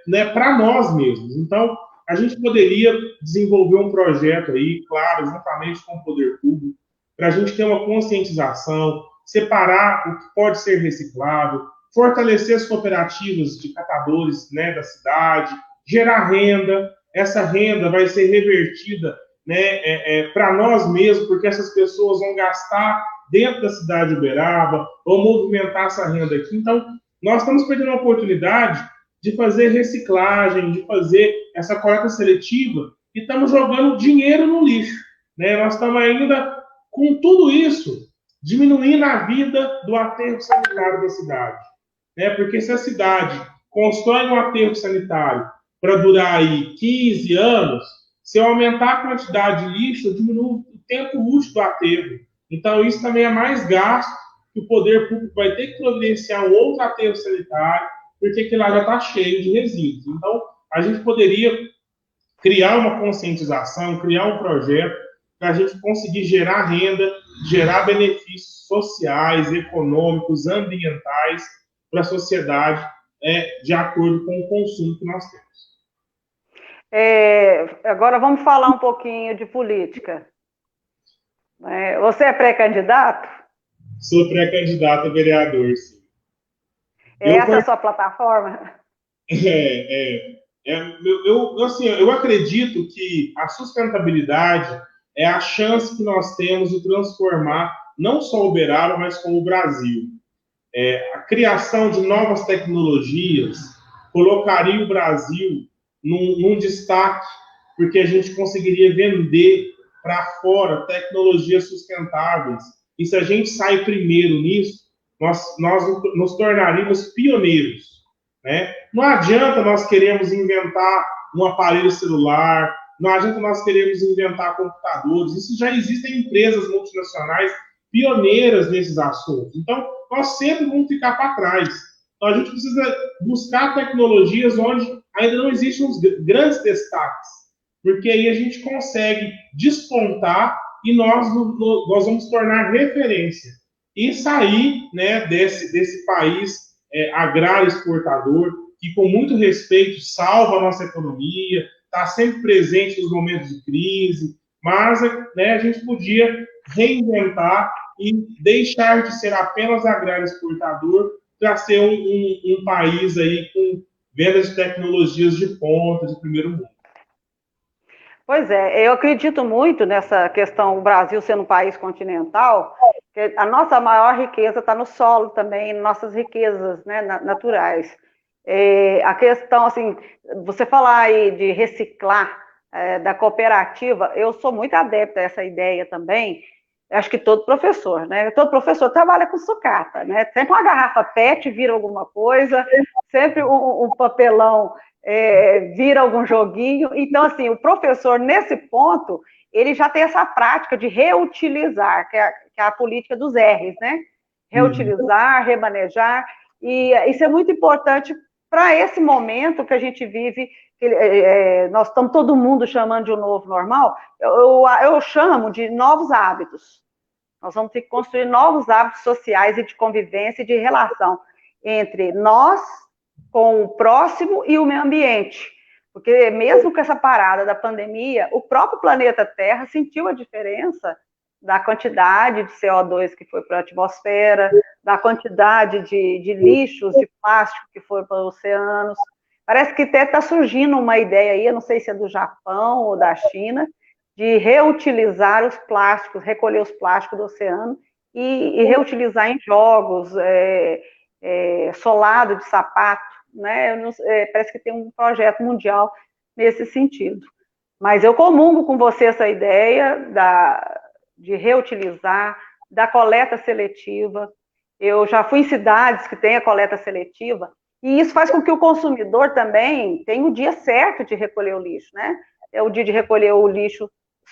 né, para nós mesmos. Então, a gente poderia desenvolver um projeto aí, claro, juntamente com o poder público, para a gente ter uma conscientização, separar o que pode ser reciclável, fortalecer as cooperativas de catadores, né, da cidade, gerar renda. Essa renda vai ser revertida, né, para nós mesmos, porque essas pessoas vão gastar dentro da cidade de Uberaba, ou movimentar essa renda aqui. Então, nós estamos perdendo a oportunidade de fazer reciclagem, de fazer essa coleta seletiva, e estamos jogando dinheiro no lixo. Né? Nós estamos ainda, com tudo isso, diminuindo a vida do aterro sanitário da cidade. Né? Porque se a cidade constrói um aterro sanitário para durar aí 15 anos, se eu aumentar a quantidade de lixo, eu diminuo o tempo útil do aterro. Então, isso também é mais gasto que o poder público vai ter que providenciar um outro aterro sanitário, porque aquilo lá já está cheio de resíduos. Então, a gente poderia criar uma conscientização, criar um projeto para a gente conseguir gerar renda, gerar benefícios sociais, econômicos, ambientais para a sociedade, de acordo com o consumo que nós temos. Agora vamos falar um pouquinho de política. Você é pré-candidato? Sou pré-candidato a vereador, sim. Essa é a sua plataforma? Eu acredito que a sustentabilidade é a chance que nós temos de transformar não só Uberaba, mas como o Brasil. A criação de novas tecnologias colocaria o Brasil num destaque, porque a gente conseguiria vender para fora tecnologias sustentáveis. E se a gente sai primeiro nisso, nós nos tornaríamos pioneiros. Né? Não adianta nós queremos inventar um aparelho celular, não adianta nós queremos inventar computadores, isso já existem empresas multinacionais pioneiras nesses assuntos. Então, nós sempre vamos ficar para trás. Então, a gente precisa buscar tecnologias onde ainda não existem os grandes destaques, porque aí a gente consegue despontar e nós vamos tornar referência e sair, né, desse país agrário exportador, que com muito respeito salva a nossa economia, está sempre presente nos momentos de crise, mas, né, a gente podia reinventar e deixar de ser apenas agrário exportador para ser um país aí com vendas de tecnologias de ponta, de primeiro mundo. Pois é, eu acredito muito nessa questão, o Brasil sendo um país continental, que a nossa maior riqueza está no solo também, nossas riquezas, né, naturais. A questão, assim, você falar aí de reciclar da cooperativa, eu sou muito adepta a essa ideia também. Acho que todo professor, né? Todo professor trabalha com sucata, né? Sempre uma garrafa PET vira alguma coisa, sempre um papelão vira algum joguinho. Então, assim, o professor, nesse ponto, ele já tem essa prática de reutilizar, que é a política dos R's, né? Reutilizar, remanejar, e isso é muito importante para esse momento que a gente vive, nós estamos todo mundo chamando de um novo normal, eu chamo de novos hábitos. Nós vamos ter que construir novos hábitos sociais e de convivência e de relação entre nós, com o próximo e o meio ambiente. Porque mesmo com essa parada da pandemia, o próprio planeta Terra sentiu a diferença da quantidade de CO2 que foi para a atmosfera, da quantidade de lixos de plástico que foram para os oceanos. Parece que até está surgindo uma ideia aí, eu não sei se é do Japão ou da China, de reutilizar os plásticos, recolher os plásticos do oceano e reutilizar em jogos, solado de sapato, né? Parece que tem um projeto mundial nesse sentido. Mas eu comungo com você essa ideia de reutilizar, da coleta seletiva. Eu já fui em cidades que têm a coleta seletiva, e isso faz com que o consumidor também tenha o dia certo de recolher o lixo, né? É o dia de recolher o lixo,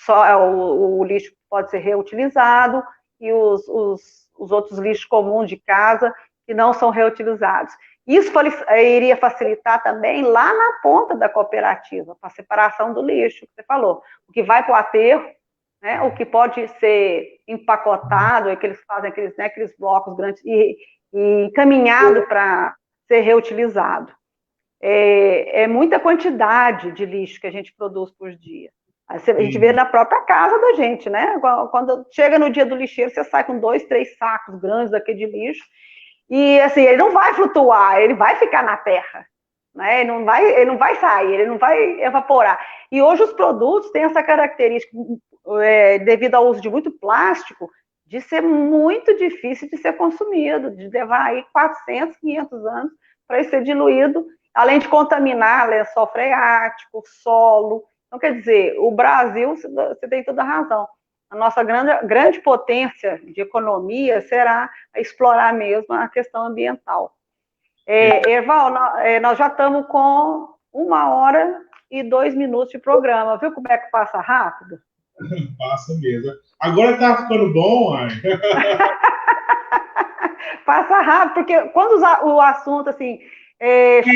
o lixo pode ser reutilizado, e os outros lixos comuns de casa que não são reutilizados. Isso iria facilitar também lá na ponta da cooperativa, para a separação do lixo, que você falou. O que vai para o aterro, né, o que pode ser empacotado, é que eles fazem aqueles blocos grandes, e encaminhado para ser reutilizado. É muita quantidade de lixo que a gente produz por dia. A gente vê na própria casa da gente, né? Quando chega no dia do lixeiro, você sai com 2, 3 sacos grandes daquele de lixo, e assim, ele não vai flutuar, ele vai ficar na terra, né? Ele não vai sair, ele não vai evaporar. E hoje os produtos têm essa característica, devido ao uso de muito plástico, de ser muito difícil de ser consumido, de levar aí 400, 500 anos para ser diluído, além de contaminar lençol freático, solo. Então, quer dizer, o Brasil, você tem toda a razão, a nossa grande potência de economia será explorar mesmo a questão ambiental. Erval, nós já estamos com 1h02 de programa, viu como é que passa rápido? Passa mesmo. Agora tá ficando bom, ai. Passa rápido, porque quando o assunto, assim,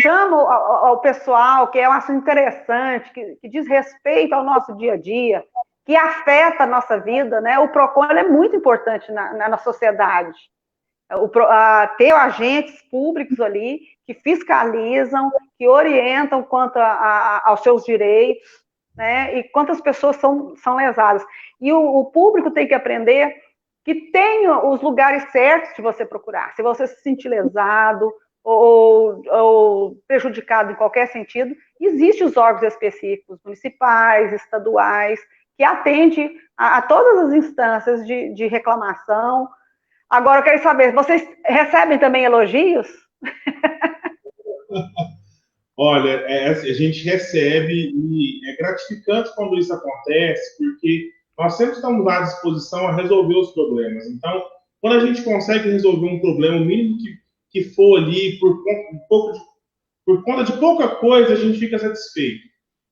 chama ao pessoal, que é um assunto interessante, que diz respeito ao nosso dia a dia, que afeta a nossa vida, né? O PROCON é muito importante na sociedade. Ter agentes públicos ali que fiscalizam, que orientam quanto aos seus direitos, né? E quantas pessoas são lesadas. E o público tem que aprender que tem os lugares certos de você procurar. Se você se sentir lesado ou prejudicado em qualquer sentido, existem os órgãos específicos, municipais, estaduais, que atendem a todas as instâncias de reclamação. Agora, eu quero saber, vocês recebem também elogios? Olha, a gente recebe e é gratificante quando isso acontece, porque nós sempre estamos à disposição a resolver os problemas. Então, quando a gente consegue resolver um problema, o mínimo que for ali, por conta de pouca coisa, a gente fica satisfeito.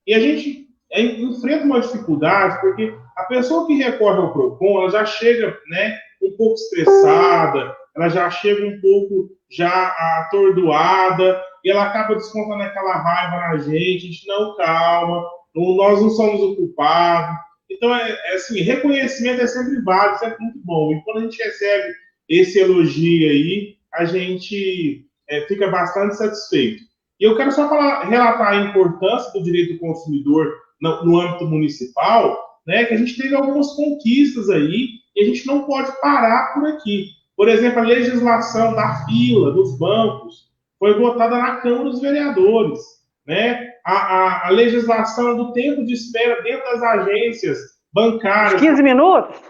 E a gente enfrenta uma dificuldade, porque a pessoa que recorre ao PROCON, ela já chega, né, um pouco estressada, ela já chega um pouco já atordoada, e ela acaba descontando aquela raiva na gente, a gente não, calma, nós não somos o culpado. Então, assim, reconhecimento é sempre válido, sempre muito bom. E quando a gente recebe esse elogio aí, a gente fica bastante satisfeito. E eu quero só relatar a importância do direito do consumidor no âmbito municipal, né, que a gente teve algumas conquistas aí, e a gente não pode parar por aqui. Por exemplo, a legislação da fila, dos bancos, foi votada na Câmara dos Vereadores, né? A legislação do tempo de espera dentro das agências bancárias. 15 minutos?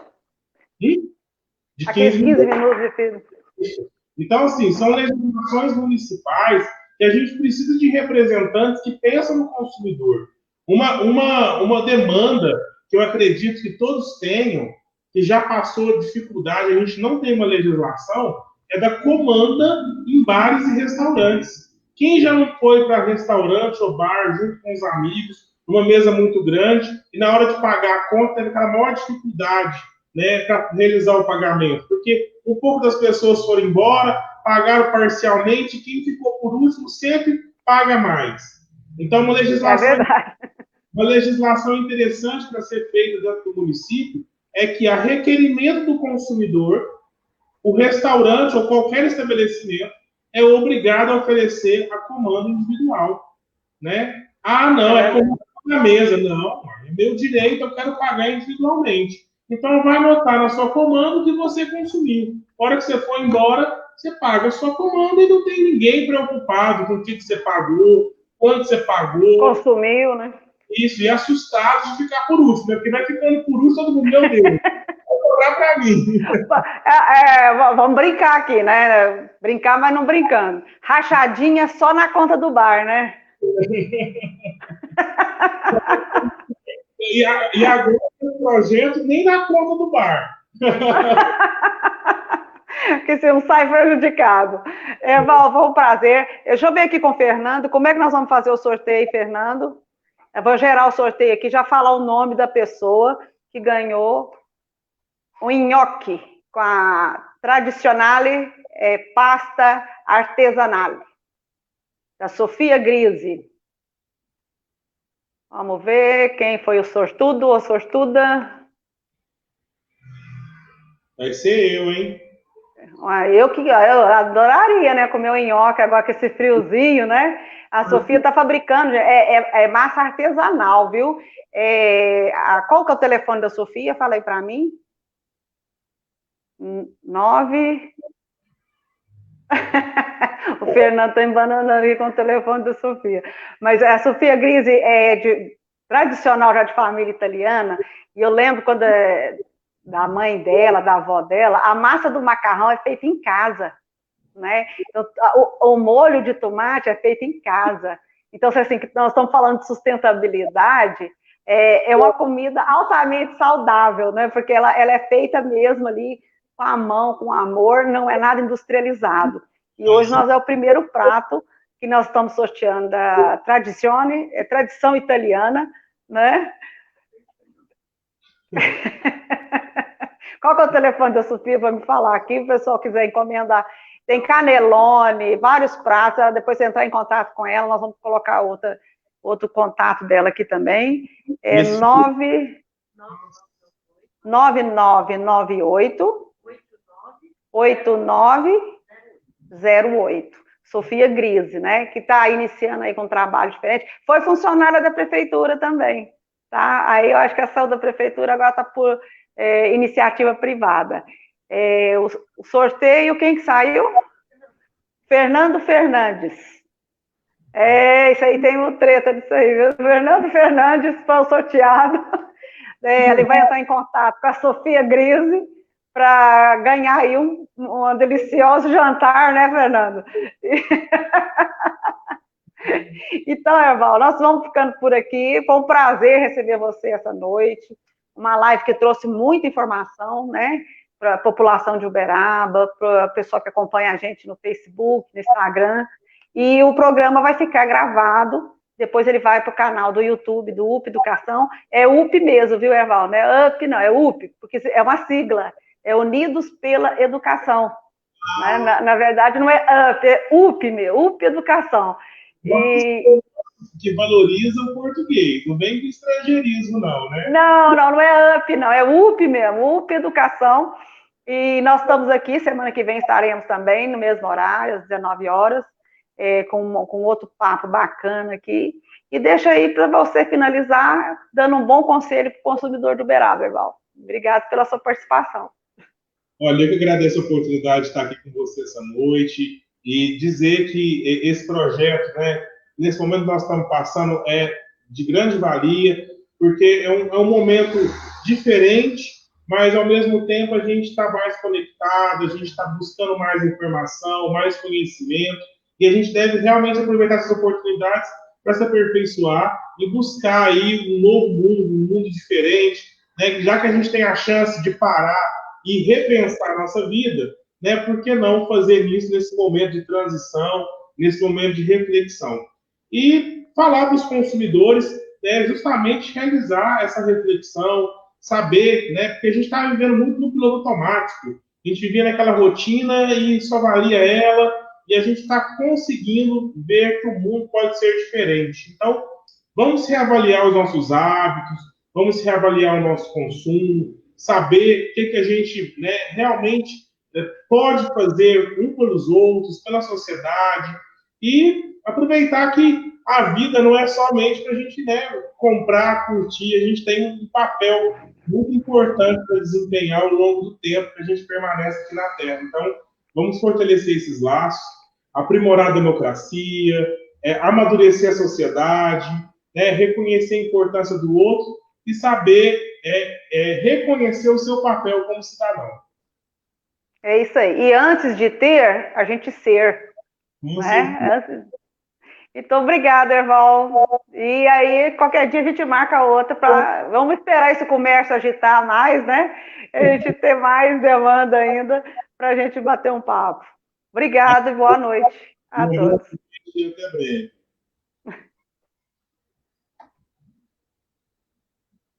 De 15 minutos de fila. Então, assim, são legislações municipais que a gente precisa de representantes que pensam no consumidor. Uma demanda que eu acredito que todos tenham, que já passou dificuldade, a gente não tem uma legislação, é da comanda em bares e restaurantes. Quem já não foi para restaurante ou bar junto com os amigos, numa mesa muito grande, e na hora de pagar a conta teve aquela maior dificuldade, né, para realizar o pagamento? Porque um pouco das pessoas foram embora, pagaram parcialmente, quem ficou por último sempre paga mais. Então, uma legislação interessante para ser feita dentro do município é que, a requerimento do consumidor, o restaurante ou qualquer estabelecimento é obrigado a oferecer a comanda individual, né? Ah, não, é comanda na mesa. Não, é meu direito, eu quero pagar individualmente. Então, vai anotar na sua comanda o que você consumiu. Na hora que você for embora, você paga a sua comanda e não tem ninguém preocupado com o que você pagou, quanto você pagou. Consumiu, né? Isso, e assustado de ficar por último, né? Porque vai ficando por último, todo mundo, meu Deus, vai cobrar para mim. Vamos brincar aqui, né? Brincar, mas não brincando. Rachadinha só na conta do bar, né? E agora o projeto nem na conta do bar. Que você não sai prejudicado. Val, foi um prazer. Deixa eu ver aqui com o Fernando. Como é que nós vamos fazer o sorteio, Fernando? Eu vou gerar o sorteio aqui, já falar o nome da pessoa que ganhou o nhoque com a tradicionale pasta artesanal, da Sofia Grise. Vamos ver quem foi o sortudo ou sortuda. Vai ser eu, hein? Eu adoraria, né, comer o nhoque agora com esse friozinho, né? A Sofia está fabricando, é massa artesanal, viu? Qual que é o telefone da Sofia? Fala aí para mim. 9. O Fernando está embanando ali com o telefone da Sofia. Mas a Sofia Grise tradicional já de família italiana, e eu lembro quando da mãe dela, da avó dela, a massa do macarrão é feita em casa, né? Então, o molho de tomate é feito em casa. Então, assim, nós estamos falando de sustentabilidade, é uma comida altamente saudável, né? Porque ela é feita mesmo ali com a mão, com amor, não é nada industrializado. E hoje nós é o primeiro prato que nós estamos sorteando da Tradizione, tradição italiana, né? Qual que é o telefone da Sofia para me falar aqui, se o pessoal quiser encomendar? Tem canelone, vários pratos, depois você entrar em contato com ela, nós vamos colocar outro contato dela aqui também. É 9998 8908. Sofia Grise, né? Que está iniciando aí com um trabalho diferente. Foi funcionária da prefeitura também, tá? Aí eu acho que a ação da prefeitura agora está por iniciativa privada. O sorteio, quem que saiu? Fernando Fernandes. Isso aí tem uma treta disso aí, viu? Fernando Fernandes foi o sorteado. Ele vai entrar em contato com a Sofia Grise para ganhar aí um delicioso jantar, né, Fernando? Então, Erval, nós vamos ficando por aqui. Foi um prazer receber você essa noite. Uma live que trouxe muita informação, né? Para a população de Uberaba, para a pessoa que acompanha a gente no Facebook, no Instagram. E o programa vai ficar gravado. Depois ele vai para o canal do YouTube do UP Educação. É UP mesmo, viu, Erval? Não é UP, não, é UP, porque é uma sigla. É Unidos pela Educação. Né? Na verdade, não é UP, é UP mesmo, UP Educação. Que valoriza o português, não vem com estrangeirismo, não, né? Não é UP, não, é UP mesmo, UP Educação. E nós estamos aqui, semana que vem estaremos também no mesmo horário, às 19 horas, com outro papo bacana aqui. E deixa aí para você finalizar, dando um bom conselho para o consumidor do Uberaba, Erval. Obrigado pela sua participação. Olha, eu que agradeço a oportunidade de estar aqui com você essa noite e dizer que esse projeto, né, nesse momento que nós estamos passando, é de grande valia, porque é um momento diferente, mas ao mesmo tempo a gente está mais conectado, a gente está buscando mais informação, mais conhecimento, e a gente deve realmente aproveitar essas oportunidades para se aperfeiçoar e buscar aí um novo mundo, um mundo diferente, né? Já que a gente tem a chance de parar e repensar a nossa vida, né? Por que não fazer isso nesse momento de transição, nesse momento de reflexão? E falar para os consumidores, né, justamente realizar essa reflexão, saber, né? Porque a gente está vivendo muito no piloto automático. A gente vivia naquela rotina e só valia ela, e a gente está conseguindo ver que o mundo pode ser diferente. Então, vamos reavaliar os nossos hábitos, vamos reavaliar o nosso consumo, saber o que a gente, né, realmente pode fazer um pelos outros, pela sociedade, e aproveitar que a vida não é somente para a gente, né, comprar, curtir, a gente tem um papel muito importante para desempenhar ao longo do tempo que a gente permanece aqui na Terra. Então, vamos fortalecer esses laços, aprimorar a democracia, amadurecer a sociedade, né, reconhecer a importância do outro e saber reconhecer o seu papel como cidadão. É isso aí. E antes de ter, a gente ser, né? Então, obrigada, Erval. E aí, qualquer dia a gente marca outra para. Vamos esperar esse comércio agitar mais, né? A gente ter mais demanda ainda para a gente bater um papo. Obrigada e boa noite a todos. Até breve.